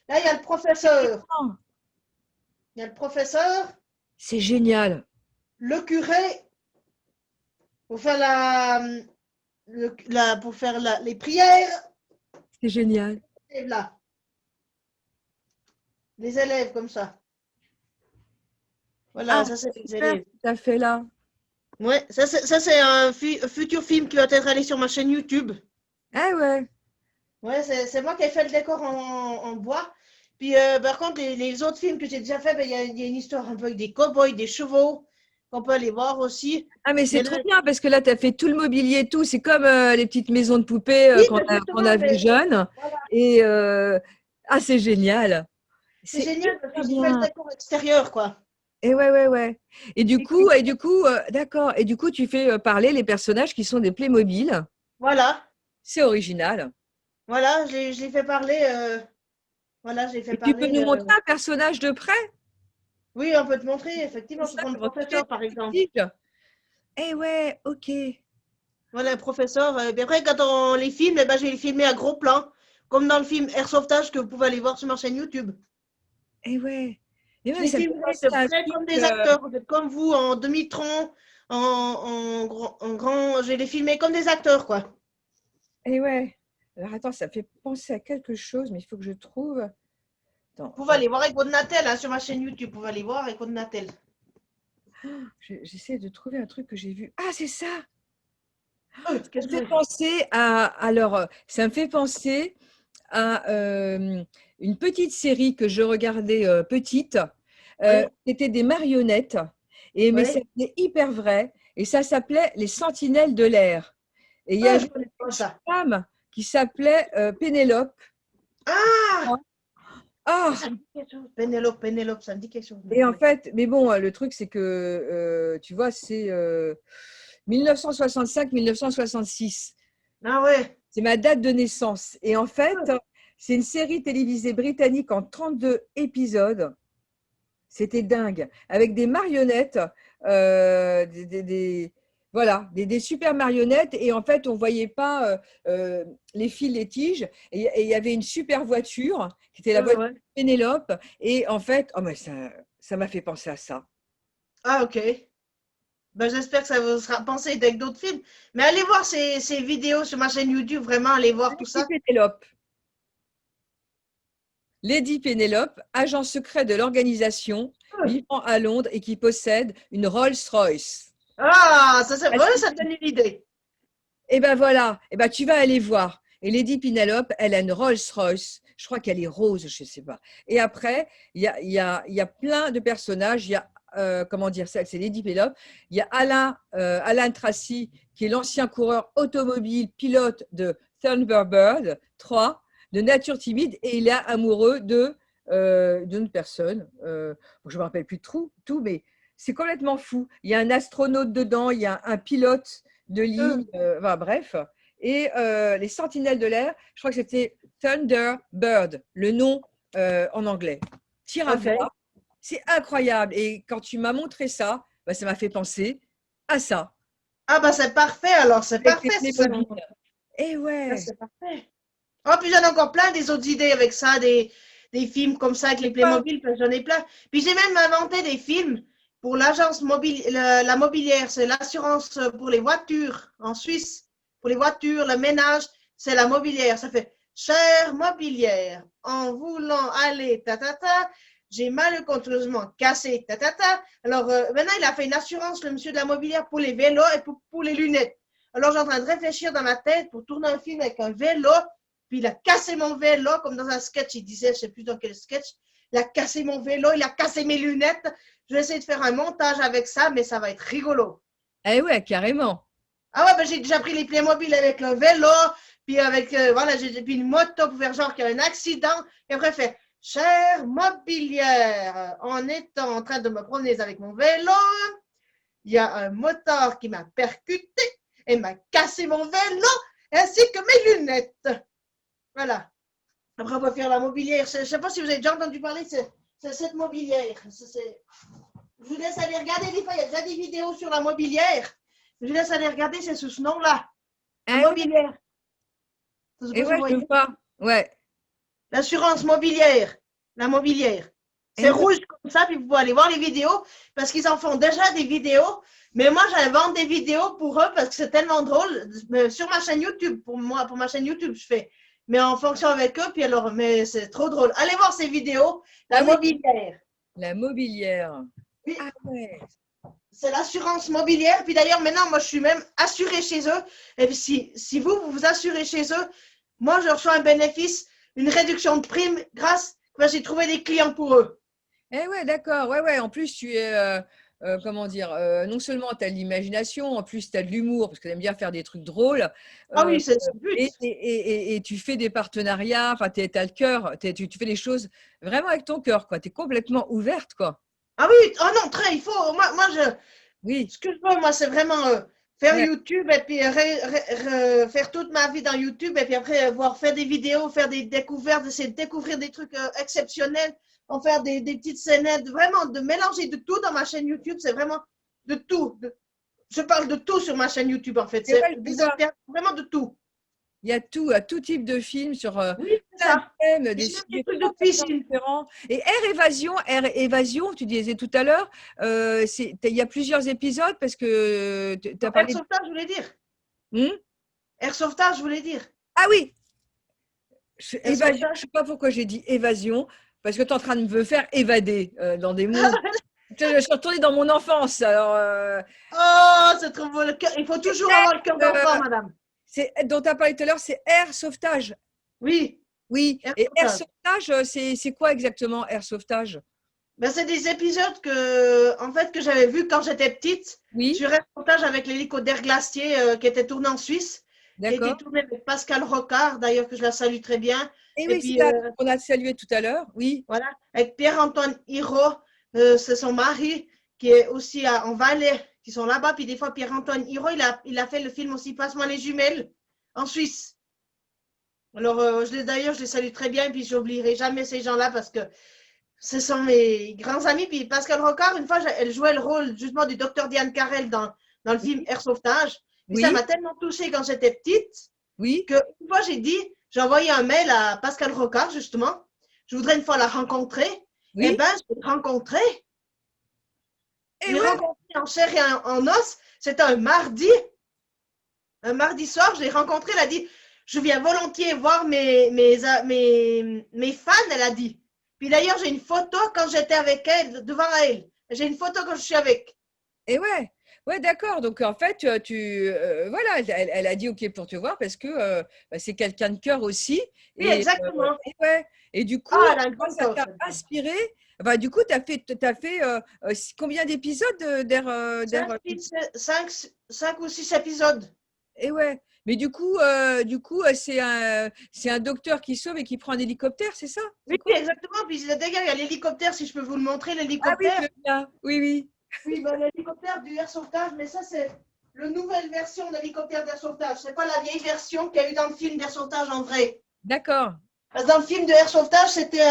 Là, il y a le professeur.
Oh,
Il y a le professeur,
c'est génial.
le curé, pour faire pour faire les prières.
C'est génial.
Et là, les élèves comme ça.
Ah,
Voilà, ça c'est les
super,
élèves.
tout à fait là.
Ouais, ça c'est un futur film qui va être allé sur ma chaîne YouTube.
Ah ouais.
Ouais, c'est moi qui ai fait le décor en bois. Puis par contre, les autres films que j'ai déjà fait, ben, il y a une histoire un peu avec des cow-boys, des chevaux, qu'on peut aller voir aussi.
Ah, mais c'est
Mais là,
trop bien parce que là, tu as fait tout le mobilier et tout. C'est comme les petites maisons de poupées
oui,
qu'on
ben,
qu'on
justement,
avait jeunes.
voilà,
Et ah, c'est génial.
c'est
C'est
génial parce que
hyper
j'ai fait le
bien.
décor extérieur, quoi.
Et ouais, ouais, ouais.
Et puis,
Et du coup, d'accord. Et du coup, tu fais parler les personnages qui sont des Playmobil.
voilà,
C'est original.
voilà, je l'ai fait parler. Voilà, je l'ai fait
Et tu peux
parler.
nous montrer un personnage de près?
Oui, on peut te montrer,
C'est
effectivement, je
ça,
prends le
comment tu fais?
professeur, par exemple.
Explique. Eh ouais, ok.
Voilà, un professeur. Puis après, quand on les filme, eh ben, je vais les filmer à gros plan, comme dans le film Airsoftage que vous pouvez aller voir sur ma chaîne YouTube.
Eh ouais. Eh
Je
ouais,
les
ça me fait
filmerai
penser
de
à un
près
truc.
comme des acteurs, vous êtes comme vous, en demi-tronc, en grand. Je vais les filmer comme des acteurs, quoi.
Eh ouais. Alors attends, ça me fait penser à quelque chose, mais il faut que je trouve.
Vous
Attends,
pouvez aller voir avec votre Natel, hein, sur ma chaîne YouTube. Vous pouvez aller voir avec votre Natel.
j'essaie de trouver un truc que j'ai vu. Ah, c'est ça! Ça
Qu'est-ce
me
que vous
fait
voulez?
penser à. Alors, ça me fait penser à une petite série que je regardais petite.
Oui,
C'était des marionnettes. Mais
Oui.
c'était hyper vrai. Et ça s'appelait Les Sentinelles de l'air. Et il y
Ah,
avait
je connais pas
une
ça.
femme qui s'appelait Pénélope.
Ah,
Ah!
ça me dit quelque chose. Pénélope, Pénélope, ça me dit quelque chose
Et en
maintenant.
fait, mais bon, le truc, c'est que, tu vois, c'est 1965-1966.
Ah ouais.
C'est ma date de naissance. Et en fait, c'est une série télévisée britannique en 32 épisodes. C'était dingue. Avec des marionnettes, voilà, des super marionnettes. Et en fait, on ne voyait pas les fils, les tiges. Et il y avait une super voiture, qui était la
Ouais,
voiture
ouais.
de Pénélope. Et en fait, oh, mais ça m'a fait penser à ça.
Ah, ok. Ben, j'espère que ça vous sera pensé avec d'autres films. Mais allez voir ces vidéos sur ma chaîne YouTube, vraiment, allez voir tout
Lady
ça.
Pénélope. Lady Pénélope, agent secret de l'organisation, vivant à Londres et qui possède une Rolls-Royce.
Ah,
Ah,
ouais, ça donne une idée.
et ben voilà, et ben tu vas aller voir. Et Lady Pénélope, elle a une Rolls-Royce. Je crois qu'elle est rose, je ne sais pas. Et après, il y a plein de personnages. Il y a, comment dire ça, c'est Lady Pénélope. Il y a Alan Tracy, qui est l'ancien coureur automobile, pilote de Thunderbird 3, de nature timide, et il est amoureux d'une personne. Je ne me rappelle plus de tout, mais c'est complètement fou. Il y a un astronaute dedans, il y a un pilote de ligne, enfin, bref. Et les Sentinelles de l'air, je crois que c'était Thunderbird, le nom en anglais. Tire à
Ok.
voir, c'est incroyable. Et quand tu m'as montré ça, bah, ça m'a fait penser à ça,
Ah, bah, c'est parfait alors, c'est
avec les
parfait si ça
Playmobil.
vous.
Et
Ah,
ouais,
c'est parfait. Oh, puis j'en ai encore plein des autres idées avec ça, des films comme ça avec les
c'est pas.
Playmobil, puis j'en ai plein. Puis j'ai même inventé des films pour l'agence mobile, la mobilière, c'est l'assurance pour les voitures en Suisse. Pour les voitures, le ménage, c'est la mobilière. Ça fait chère mobilière, en voulant aller, j'ai malheureusement cassé, Alors maintenant, il a fait une assurance, le monsieur de la mobilière, pour les vélos et pour les lunettes. Alors, j'ai en train de réfléchir dans ma tête pour tourner un film avec un vélo, puis il a cassé mon vélo, comme dans un sketch, il disait, je ne sais plus dans quel sketch, il a cassé mon vélo, il a cassé mes lunettes. Je vais essayer de faire un montage avec ça, mais ça va être rigolo.
Eh ouais, carrément.
Ah ouais, ben j'ai déjà pris les Playmobil avec le vélo, puis avec, voilà, j'ai puis une moto pour faire genre qu'il y a un accident, et après, fait, chère mobilière, en étant en train de me promener avec mon vélo, il y a un motard qui m'a percuté et m'a cassé mon vélo ainsi que mes lunettes. Voilà. Après, on va faire la mobilière. Je ne sais pas si vous avez déjà entendu parler de cette mobilière. Je vous laisse aller regarder des fois. Il y a déjà des vidéos sur la mobilière. Je vous laisse aller regarder, c'est sous ce nom-là. La
Eh ouais,
mobilière. Je ne sais
eh
pas si vous
ouais, je
voyez.
vois. Ouais.
L'assurance mobilière. La mobilière. C'est
Eh ouais.
rouge comme ça, puis vous pouvez aller voir les vidéos parce qu'ils en font déjà des vidéos. Mais moi, j'invente des vidéos pour eux parce que c'est tellement drôle. Sur ma chaîne YouTube, pour moi, pour ma chaîne YouTube, je fais. Mais en fonction avec eux, puis alors, mais c'est trop drôle. Allez voir ces vidéos. La
Ah oui,
mobilière.
la mobilière.
Oui,
Ah ouais.
c'est l'assurance mobilière. Puis d'ailleurs, maintenant, moi, je suis même assurée chez eux. Et puis, si vous vous assurez chez eux, moi, je reçois un bénéfice, une réduction de prime grâce que j'ai trouvé des clients pour eux.
Eh ouais, d'accord. Ouais, ouais. En plus, tu es, comment dire, non seulement tu as de l'imagination, en plus tu as de l'humour, parce que tu aimes bien faire des trucs drôles,
Ah
euh,
oui, c'est le
et,
but.
et tu fais des partenariats, enfin, tu as le cœur, tu fais les choses vraiment avec ton cœur, quoi. Tu es complètement ouverte, quoi.
Ah oui, oh non, très, il faut.
Oui,
Ce que je veux, moi, c'est vraiment faire
ouais.
YouTube et puis faire toute ma vie dans YouTube et puis après voir faire des vidéos, faire des découvertes, essayer de découvrir des trucs exceptionnels, en faire des petites scénettes, vraiment de mélanger de tout dans ma chaîne YouTube, c'est vraiment de tout. Je parle de tout sur ma chaîne YouTube en fait,
Et
c'est
ouais, je
des
vois.
vraiment de tout.
Il y a tout type de films sur
Oui, c'est
plein de
ça.
thèmes,
Et
des
même des
sujets
trucs de
complètement
cuisine.
différents. Et Air Évasion, tu disais tout à l'heure, il y a plusieurs épisodes parce que tu as
Non,
parlé de.
Airsoftage, je voulais dire.
Hmm.
Airsoftage, je voulais dire.
Ah oui, évasion, je ne
Airsoftage.
sais pas pourquoi j'ai dit évasion, parce que tu es en train de me faire évader dans des mondes. Je suis retournée dans mon enfance. Alors,
Oh, c'est trop beau. Il faut toujours avoir le cœur d'enfant,
euh,
madame.
dont tu as parlé tout à l'heure, c'est Air Sauvetage.
Oui,
Oui, et Air
airsoftage.
Sauvetage, c'est quoi exactement Air Sauvetage?
Ben, c'est des épisodes en fait, que j'avais vus quand j'étais petite
Oui,
sur un reportage avec l'hélicoptère glacier qui était tourné en Suisse, qui a été
d'accord.
tourné avec Pascal Rocard, d'ailleurs, que je la salue très bien.
Et
Et
oui, c'est
puis,
là qu'on a salué tout à l'heure. Oui,
voilà, avec Pierre-Antoine Hirault, c'est son mari, qui est aussi en Valais, qui sont là-bas. Puis des fois, Pierre-Antoine Hirault, il a fait le film aussi Passe-moi les jumelles, en Suisse. Alors, d'ailleurs, je les salue très bien, et puis j'oublierai jamais ces gens-là parce que ce sont mes grands amis. Puis Pascal Rocard, une fois, elle jouait le rôle justement du docteur Diane Carrel dans le film Air Sauvetage. Puis ça
oui,
m'a tellement touchée quand j'étais petite
oui,
qu'une fois, j'ai envoyé un mail à Pascal Rocard, justement. Je voudrais une fois la rencontrer. Eh
oui.
ben, je l'ai rencontrée. Je
Et
l'ai
ouais,
rencontrée en chair et en os. C'était un mardi. Un mardi soir, je l'ai rencontrée. Elle a dit, je viens volontiers voir mes fans, elle a dit. Puis d'ailleurs, j'ai une photo quand j'étais avec elle, devant elle. J'ai une photo quand je suis avec.
et ouais. Ouais, d'accord. Donc, en fait, voilà, elle a dit OK pour te voir parce que bah, c'est quelqu'un de cœur aussi.
Oui, exactement.
Et ouais. Et du coup,
Ah, elle a un
toi,
grand
ça
corps,
t'a
cette femme.
inspiré. Bah, du coup, t'as fait combien d'épisodes
Cinq ou six épisodes.
Et ouais. Mais du coup, c'est un docteur qui sauve et qui prend un hélicoptère, c'est ça?
Oui,
C'est
oui,
quoi?
exactement. Puis d'ailleurs, il y a l'hélicoptère, si je peux vous le montrer,
Ah oui, je
l'hélicoptère.
veux bien. Oui, oui.
Oui, ben, l'hélicoptère du air sauvetage, mais ça, c'est la nouvelle version de l'hélicoptère d'air sauvetage. C'est pas la vieille version qu'il y a eu dans le film d'air sauvetage en vrai.
D'accord.
Parce que dans le film de air sauvetage, c'était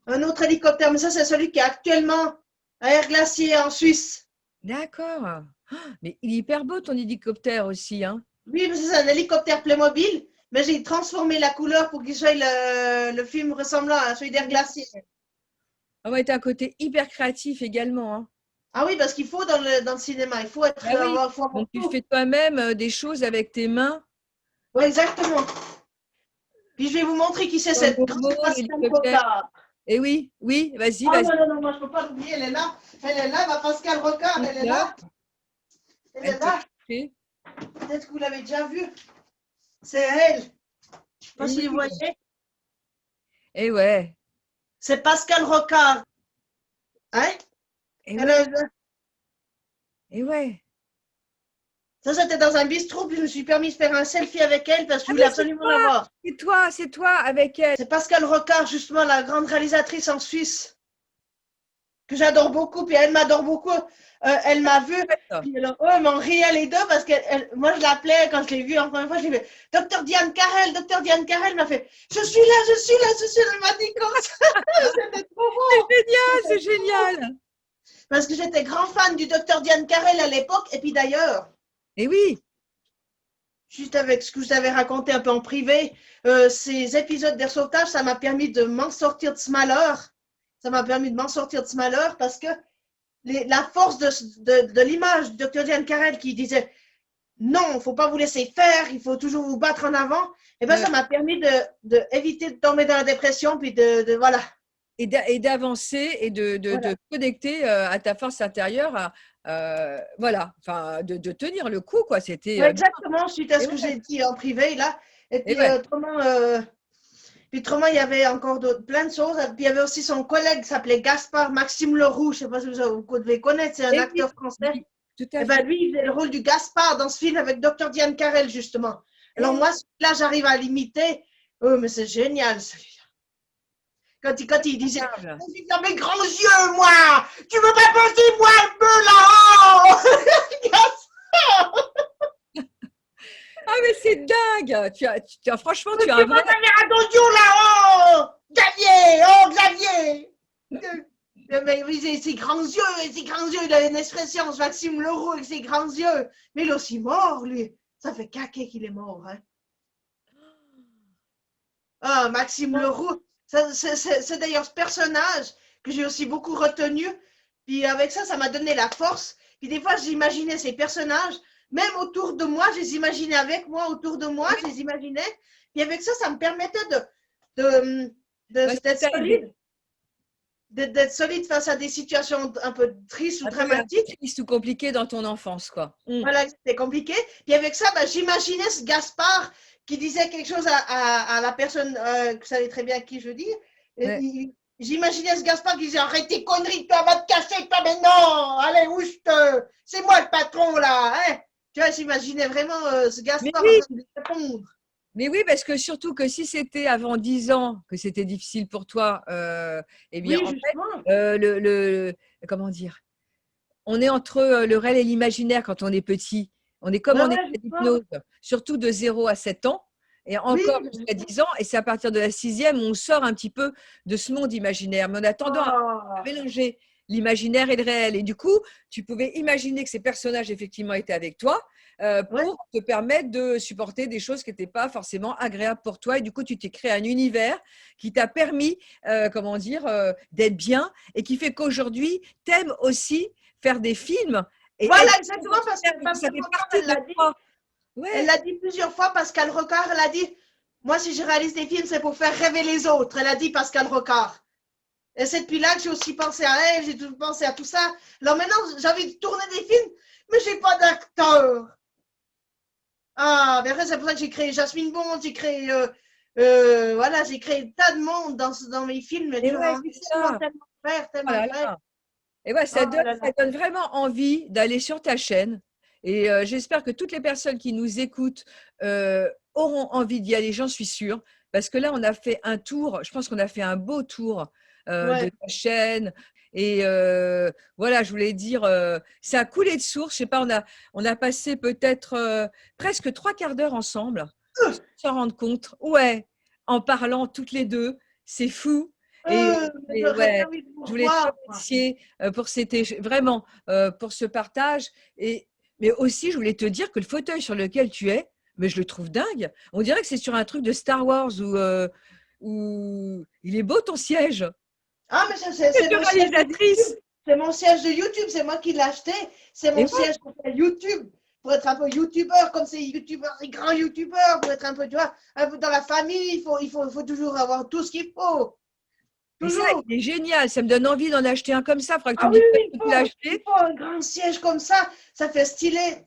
un autre hélicoptère, mais ça, c'est celui qui est actuellement à Air Glacier en Suisse.
D'accord. Ah, mais il est hyper beau ton hélicoptère aussi, hein?
Oui, mais c'est un hélicoptère Playmobil, mais j'ai transformé la couleur pour qu'il soit le film ressemblant à celui d'Air Glacier.
Ah ouais, t'as un côté hyper créatif également, hein.
Ah oui, parce qu'il faut dans le cinéma, il
Ah oui.
faut avoir
Donc tu
tout.
fais toi-même des choses avec tes mains,
Oui, exactement. Puis je vais vous montrer qui c'est
comme
cette grande
Momo,
Pascal
l'hélicoptère.
Rocard.
Eh oui, oui, vas-y,
Oh
vas-y.
non, non, non, moi je peux pas l'oublier, elle est là. Elle est là, ma Pascal Rocard, elle est
Montre-la.
là. Elle
Elle
est
t'a
là.
touché.
Peut-être que vous l'avez déjà vue. C'est elle. Je sais pas
Eh
si vous
oui.
voyez.
Eh ouais.
C'est Pascal Rocard. Hein?
Eh
Elle
ouais.
a-
Eh ouais.
Ça, c'était dans un bistrot, puis je me suis permis de faire un selfie avec elle parce que
Ah
je
mais
voulais absolument la voir.
c'est toi avec elle.
C'est Pascal Rocard, justement, la grande réalisatrice en Suisse, que j'adore beaucoup, puis elle m'adore beaucoup. Elle m'a vue,
Chouette.
puis alors, eux, m'ont riait les deux parce que moi, je l'appelais, quand je l'ai vue en première fois, je l'ai fait Docteur Diane Carrel m'a fait je suis là, je suis là, je suis là, elle m'a dit comme ça. C'était trop
C'est
beau.
génial,
C'était
c'est
trop beau.
génial.
Parce que j'étais grand fan du Docteur Diane Carrel à l'époque, et puis d'ailleurs,
Eh oui.
juste avec ce que je vous avais raconté un peu en privé, ces épisodes d'air sauvetage, ça m'a permis de m'en sortir de ce malheur. Ça m'a permis de m'en sortir de ce malheur parce que la force de l'image du docteur Diane Carrel qui disait non, il ne faut pas vous laisser faire, il faut toujours vous battre en avant, et ben ça m'a permis éviter de tomber dans la dépression, puis voilà.
Et d'avancer et
Voilà.
de connecter à ta force intérieure, voilà, enfin, de tenir le coup, quoi. C'était
Ouais,
bien.
exactement, suite à
Et
ce que
ouais,
j'ai dit en privé, là. Et
et
puis,
ouais.
autrement, il y avait encore plein de choses. Puis, il y avait aussi son collègue qui s'appelait Gaspard Maxime Leroux. Je ne sais pas si vous devez connaître, c'est un
Et oui,
acteur français.
oui, tout
Et
à
ben
fait.
lui, il faisait le rôle du Gaspard dans ce film avec Dr. Diane Carrel, justement. Alors,
Et
moi, là, j'arrive à l'imiter. Oh, mais c'est génial, celui-là. Quand il disait
regarde.
je suis dans mes grands yeux, moi tu veux pas passer, moi, un peu là-haut Gaspard,
Ah, mais c'est dingue! Franchement, tu as
tu
un
veux
vrai.
pas faire attention là-haut Xavier, oh Xavier mais oui, ses grands yeux, il a une expression, Maxime Leroux avec ses grands yeux. Mais il est aussi mort, lui. Ça fait caquer qu'il est mort, hein. Ah, Maxime Leroux, c'est d'ailleurs ce personnage que j'ai aussi beaucoup retenu. Puis avec ça, ça m'a donné la force. Puis des fois, j'imaginais ces personnages, même autour de moi, je les imaginais avec moi, autour de moi, je les imaginais. Puis avec ça, ça me permettait
Bah, ça
d'être
t'a aidé.
solide, d'être solide face à des situations un peu tristes ou
Un peu
dramatiques.
triste ou compliqué dans ton enfance, quoi.
Voilà, c'était compliqué. Puis avec ça, bah, j'imaginais ce Gaspard qui disait quelque chose à la personne, que savait très bien qui je veux dire.
Ouais.
J'imaginais ce Gaspard qui disait arrête tes conneries, toi, va te cacher, toi, mais non, allez, c'est moi le patron là, hein. Tu vois, j'imaginais vraiment ce
Mais
Gaspard en
oui,
train de lui répondre.
mais oui, parce que surtout que si c'était avant 10 ans que c'était difficile pour toi, eh bien,
Oui,
en fait,
justement.
comment dire, on est entre le réel et l'imaginaire quand on est petit. On est comme
Ouais,
en
ouais,
état
justement.
d'hypnose, surtout de 0 à 7 ans et encore
Oui,
jusqu'à 10 ans. Et c'est à partir de la sixième où on sort un petit peu de ce monde imaginaire. Mais on a tendance à
oh,
mélanger l'imaginaire et le réel. Et du coup, tu pouvais imaginer que ces personnages, effectivement, étaient avec toi
ouais,
pour te permettre de supporter des choses qui n'étaient pas forcément agréables pour toi. Et du coup, tu t'es créé un univers qui t'a permis, comment dire, d'être bien et qui fait qu'aujourd'hui, t'aimes aussi faire des films et
voilà,
être
exactement, parce que
extraordinaire, parce que ça
Pascal
fait
Rocard,
partie de toi.
elle
Ouais,
l'a dit plusieurs fois, Pascal Rocard, elle a dit, moi, si je réalise des films, c'est pour faire rêver les autres, elle a dit Pascal Rocard. Et c'est depuis là que j'ai aussi pensé à elle, j'ai tout pensé à tout ça. Alors maintenant, j'ai envie de tourner des films, mais j'ai pas d'acteur. Ah, mais après, c'est pour ça que j'ai créé Jasmine Bond, j'ai créé, voilà, j'ai créé tas de monde dans mes films, mais
et
tu
ouais,
as envie
c'est
tellement,
ça.
tellement de faire,
Oh
tellement de
là
faire.
là. Et ouais,
Oh là
ça
là.
donne vraiment envie d'aller sur ta chaîne. Et j'espère que toutes les personnes qui nous écoutent auront envie d'y aller, j'en suis sûre. Parce que là, on a fait un tour, je pense qu'on a fait un beau tour de
Ouais.
ta chaîne. Et voilà, je voulais dire, ça a coulé de source. Je sais pas, on a passé peut-être presque 3 quarts d'heure ensemble, sans s'en rendre compte. Ouais, en parlant toutes les deux. C'est fou.
Mais
Et
j'aurais bien
ouais,
envie de vous
je voulais te
revoir, moi.
remercier pour vraiment pour ce partage. Mais aussi, je voulais te dire que le fauteuil sur lequel tu es, mais je le trouve dingue. On dirait que c'est sur un truc de Star Wars où il est beau ton siège.
Ah, mais ça,
Tu
c'est
es
mon siège de
réalisatrice.
YouTube. C'est mon siège de YouTube, c'est moi qui l'ai acheté. C'est
Et
mon
ouais,
siège pour faire YouTube, pour être un peu YouTubeur, comme ces YouTubeurs, ces grands YouTubeurs, pour être un peu, tu vois, un peu dans la famille. Il faut toujours avoir tout ce qu'il faut.
mais ça,
Toujours.
il est génial. Ça me donne envie d'en acheter un comme ça. Il faudra que tu
Ah
me
oui,
dises
oui,
où tu l'as
il
acheté.
faut un grand siège comme ça. Ça fait stylé.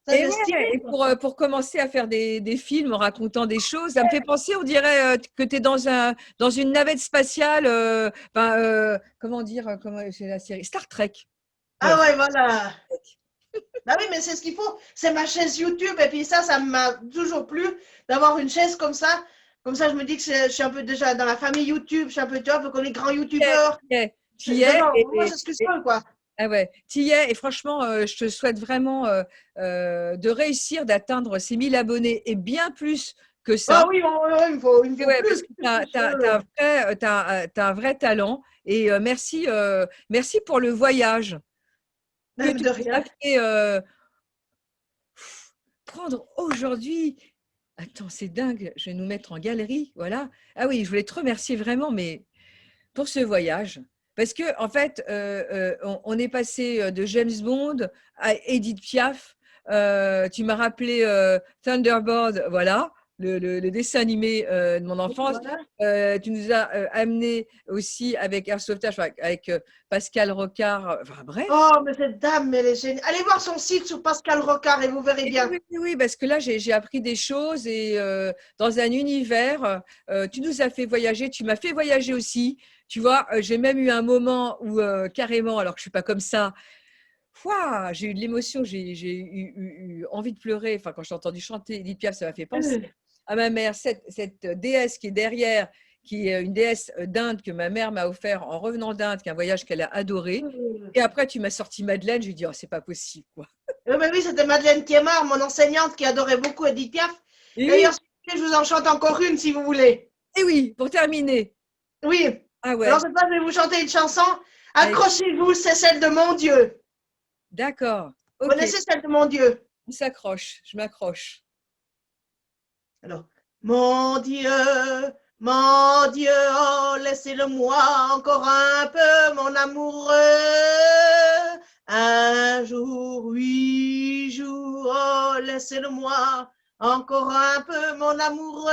Ça
Et
fait
ouais,
stylé,
et
quoi.
pour commencer à faire des films en racontant des choses, ça me fait penser, on dirait que tu es dans une navette spatiale, comment dire, comment c'est la série Star Trek.
Ah
Voilà.
ouais, voilà. Bah oui, mais c'est ce qu'il faut. C'est ma chaise YouTube. Et puis ça m'a toujours plu d'avoir une chaise comme ça. Comme ça, je me dis que je suis un peu déjà dans la famille YouTube. Je suis un peu, tu vois, un peu comme les grands YouTubeurs.
Tu y es,
Genre, moi, c'est ce que je veux, quoi.
ah ouais, t'y es, et franchement, je te souhaite vraiment de réussir, d'atteindre ces 1000 abonnés et bien plus que
Ah
ça.
oui, il me
Et
faut
ouais, parce
plus,
que tu
plus, plus.
as un vrai talent. Et merci pour le voyage que
Même
tu
de
nous as
rien.
fait prendre aujourd'hui. Attends, c'est dingue, je vais nous mettre en galerie, voilà. Ah oui, je voulais te remercier vraiment, mais pour ce voyage. Parce que, en fait, on est passé de James Bond à Edith Piaf. Tu m'as rappelé Thunderbird, voilà, le dessin animé de mon
Oui,
enfance.
voilà.
Tu nous as amené aussi avec Air Sauvetage, enfin, avec Pascal Rocard. Enfin, bref.
Oh, mais cette dame, elle est géniale. Allez voir son site sur Pascal Rocard et vous verrez
Et
bien.
oui, oui, oui, parce que là, j'ai appris des choses et dans un univers, tu nous as fait voyager, tu m'as fait voyager aussi. Tu vois, j'ai même eu un moment où carrément, alors que je suis pas comme ça, ouah, j'ai eu de l'émotion, j'ai eu envie de pleurer. Enfin, quand j'ai entendu chanter Edith Piaf, ça m'a fait penser à ma mère, cette déesse qui est derrière, qui est une déesse d'Inde que ma mère m'a offert en revenant d'Inde, qui est un voyage qu'elle a adoré. Et après, tu m'as sorti Madeleine, j'ai dit, oh, c'est pas possible, quoi.
Mais oui, c'était Madeleine Thiémard, mon enseignante qui adorait beaucoup Edith Piaf.
Et
D'ailleurs,
oui,
si vous voulez, je vous en chante encore une si vous voulez.
et oui, pour terminer.
Oui.
Ah
Alors,
ouais,
cette fois, je vais vous chanter une chanson.
allez,
Accrochez-vous, c'est celle de mon Dieu.
d'accord,
Vous
ok,
connaissez celle de mon Dieu?
on s'accroche, je m'accroche.
Alors, mon Dieu, oh, laissez-le-moi encore un peu, mon amoureux. Un jour, 8 jours, oh, laissez-le-moi encore un peu, mon amoureux.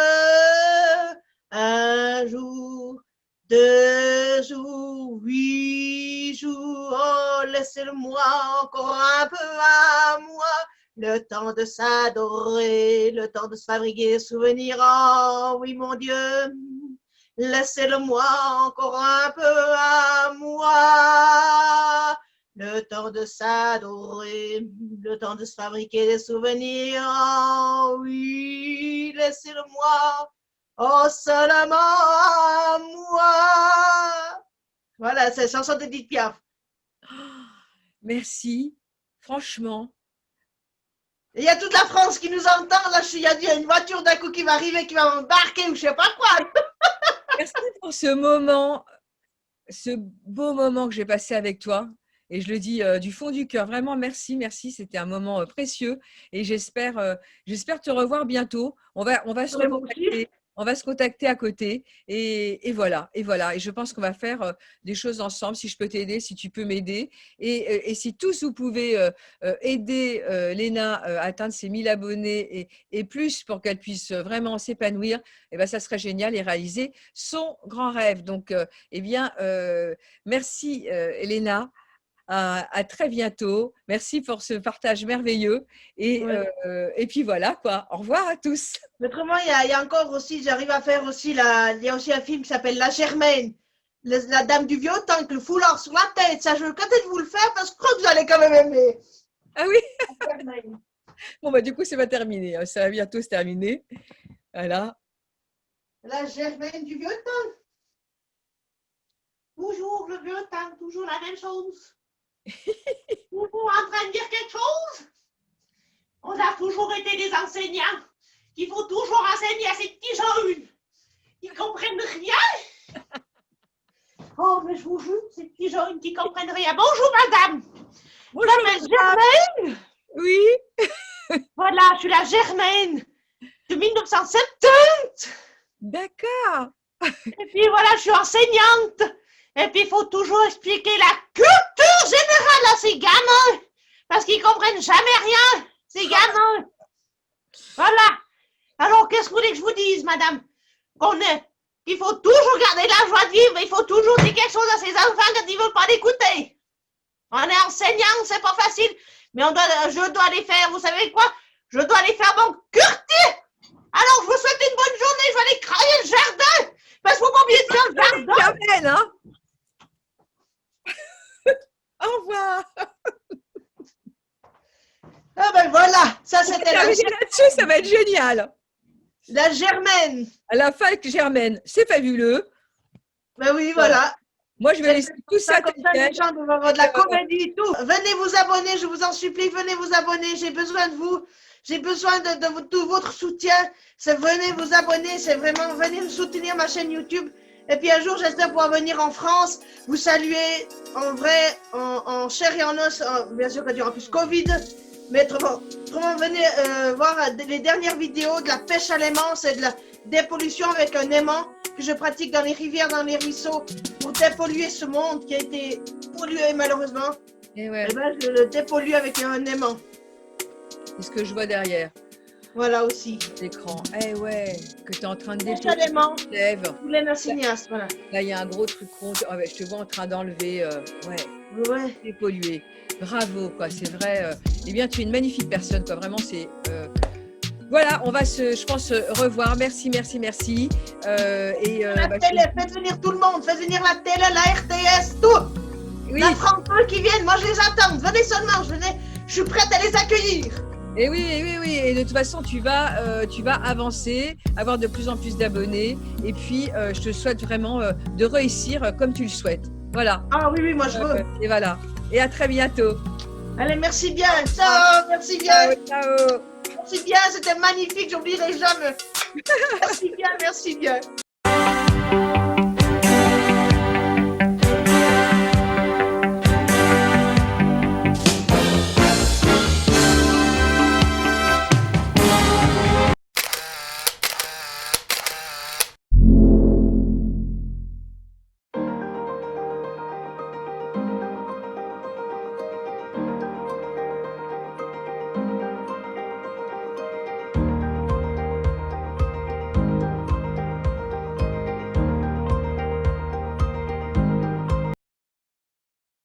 Un jour, 2 jours, 8 jours, oh, laissez-le-moi encore un peu à moi. Le temps de s'adorer, le temps de se fabriquer des souvenirs. Oh oui, mon Dieu. Laissez-le-moi encore un peu à moi. Le temps de s'adorer, le temps de se fabriquer des souvenirs. Oh, oui, laissez-le-moi. Oh, seulement à moi. Voilà, c'est la chanson d'Edith Piaf.
Merci, franchement.
Il y a toute la France qui nous entend. Là, il y a une voiture d'un coup qui va arriver, qui va m'embarquer ou je sais pas quoi.
Merci pour ce moment, ce beau moment que j'ai passé avec toi. Et je le dis du fond du cœur, vraiment merci, merci. C'était un moment précieux et j'espère te revoir bientôt. On va se recontacter. On va se contacter à côté et voilà, et voilà. Et je pense qu'on va faire des choses ensemble. Si je peux t'aider, si tu peux m'aider. Et si tous vous pouvez aider Léna à atteindre ses 1000 abonnés et plus pour qu'elle puisse vraiment s'épanouir, eh ben, ça serait génial et réaliser son grand rêve. Donc, eh bien, merci Léna. À très bientôt. Merci pour ce partage merveilleux. Et puis voilà, quoi. Au revoir à tous.
Autrement, il y a encore aussi, j'arrive à faire aussi, il y a aussi un film qui s'appelle La Germaine, la dame du vieux temps, avec le foulard sur la tête. Ça, je vais peut-être vous le faire parce que je crois que vous allez quand même aimer.
Ah oui. Bon, bah, du coup, c'est pas terminé. Ça va bientôt se terminer. Voilà.
La Germaine du vieux temps. Toujours le vieux temps, toujours la même chose. Toujours en train de dire quelque chose. On a toujours été des enseignants. Il faut toujours enseigner à ces petits jeunes. Ils comprennent rien. Oh, mais je vous jure, ces petits jeunes qui comprennent rien. Bonjour, madame. Vous m'appelez Germaine?
Oui.
Voilà, je suis la Germaine de 1970.
D'accord.
Et puis voilà, je suis enseignante. Et puis, il faut toujours expliquer la culture générale à ces gamins. Parce qu'ils comprennent jamais rien, ces gamins. Voilà. Alors, qu'est-ce que vous voulez que je vous dise, madame? Qu'il faut toujours garder la joie de vivre. Il faut toujours dire quelque chose à ces enfants quand ils ne veulent pas l'écouter. On est enseignant, c'est pas facile. Mais je dois aller faire, vous savez quoi? Je dois aller faire mon curti. Alors, je vous souhaite une bonne journée. Je vais aller crailler le jardin. Parce qu'il ne faut pas oublier de faire le jardin.
Jamais, hein. Au revoir.
Ah ben voilà, ça c'était
là-dessus, ça va être génial.
La Germaine.
À la fac Germaine, c'est fabuleux.
Ben oui, voilà.
Moi, je vais laisser tout ça
comme ça, les gens doivent avoir de la comédie et tout. Venez vous abonner, je vous en supplie, venez vous abonner. J'ai besoin de vous. J'ai besoin de tout votre soutien. Venez vous abonner, c'est vraiment, venez soutenir ma chaîne YouTube. Et puis un jour, j'espère pouvoir venir en France, vous saluer en vrai, en chair et en os, bien sûr qu'il y aura plus Covid. Mais autrement venez voir les dernières vidéos de la pêche à l'aimant, c'est de la dépollution avec un aimant que je pratique dans les rivières, dans les ruisseaux, pour dépolluer ce monde qui a été pollué malheureusement.
Et ouais.
Et ben, je le dépollue avec un aimant.
C'est ce que je vois derrière.
Voilà aussi.
L'écran. Eh ouais, que tu es en train de
Pêche à l'aimant.
Lève.
Léna Cinéaste, voilà.
Là, il y a un gros truc rond. Oh, ouais, je te vois en train d'enlever.
Ouais.
Dépolluer. Bravo, quoi. C'est vrai. Eh bien, tu es une magnifique personne, quoi. Vraiment, c'est. Voilà, on va je pense, revoir. Merci, merci, merci.
La télé, faites venir tout le monde. Faites venir la télé, la RTS, tout.
Oui.
La France qui viennent, moi je les attends. Venez seulement, je suis prête à les accueillir.
Et oui. Et de toute façon, tu vas avancer, avoir de plus en plus d'abonnés. Et puis, je te souhaite vraiment de réussir comme tu le souhaites. Voilà.
Ah oui, moi je veux.
Et voilà. Et à très bientôt.
Allez, merci bien. Ciao, merci bien.
Ciao.
Merci bien, c'était magnifique, j'oublierai jamais. Merci bien, merci bien.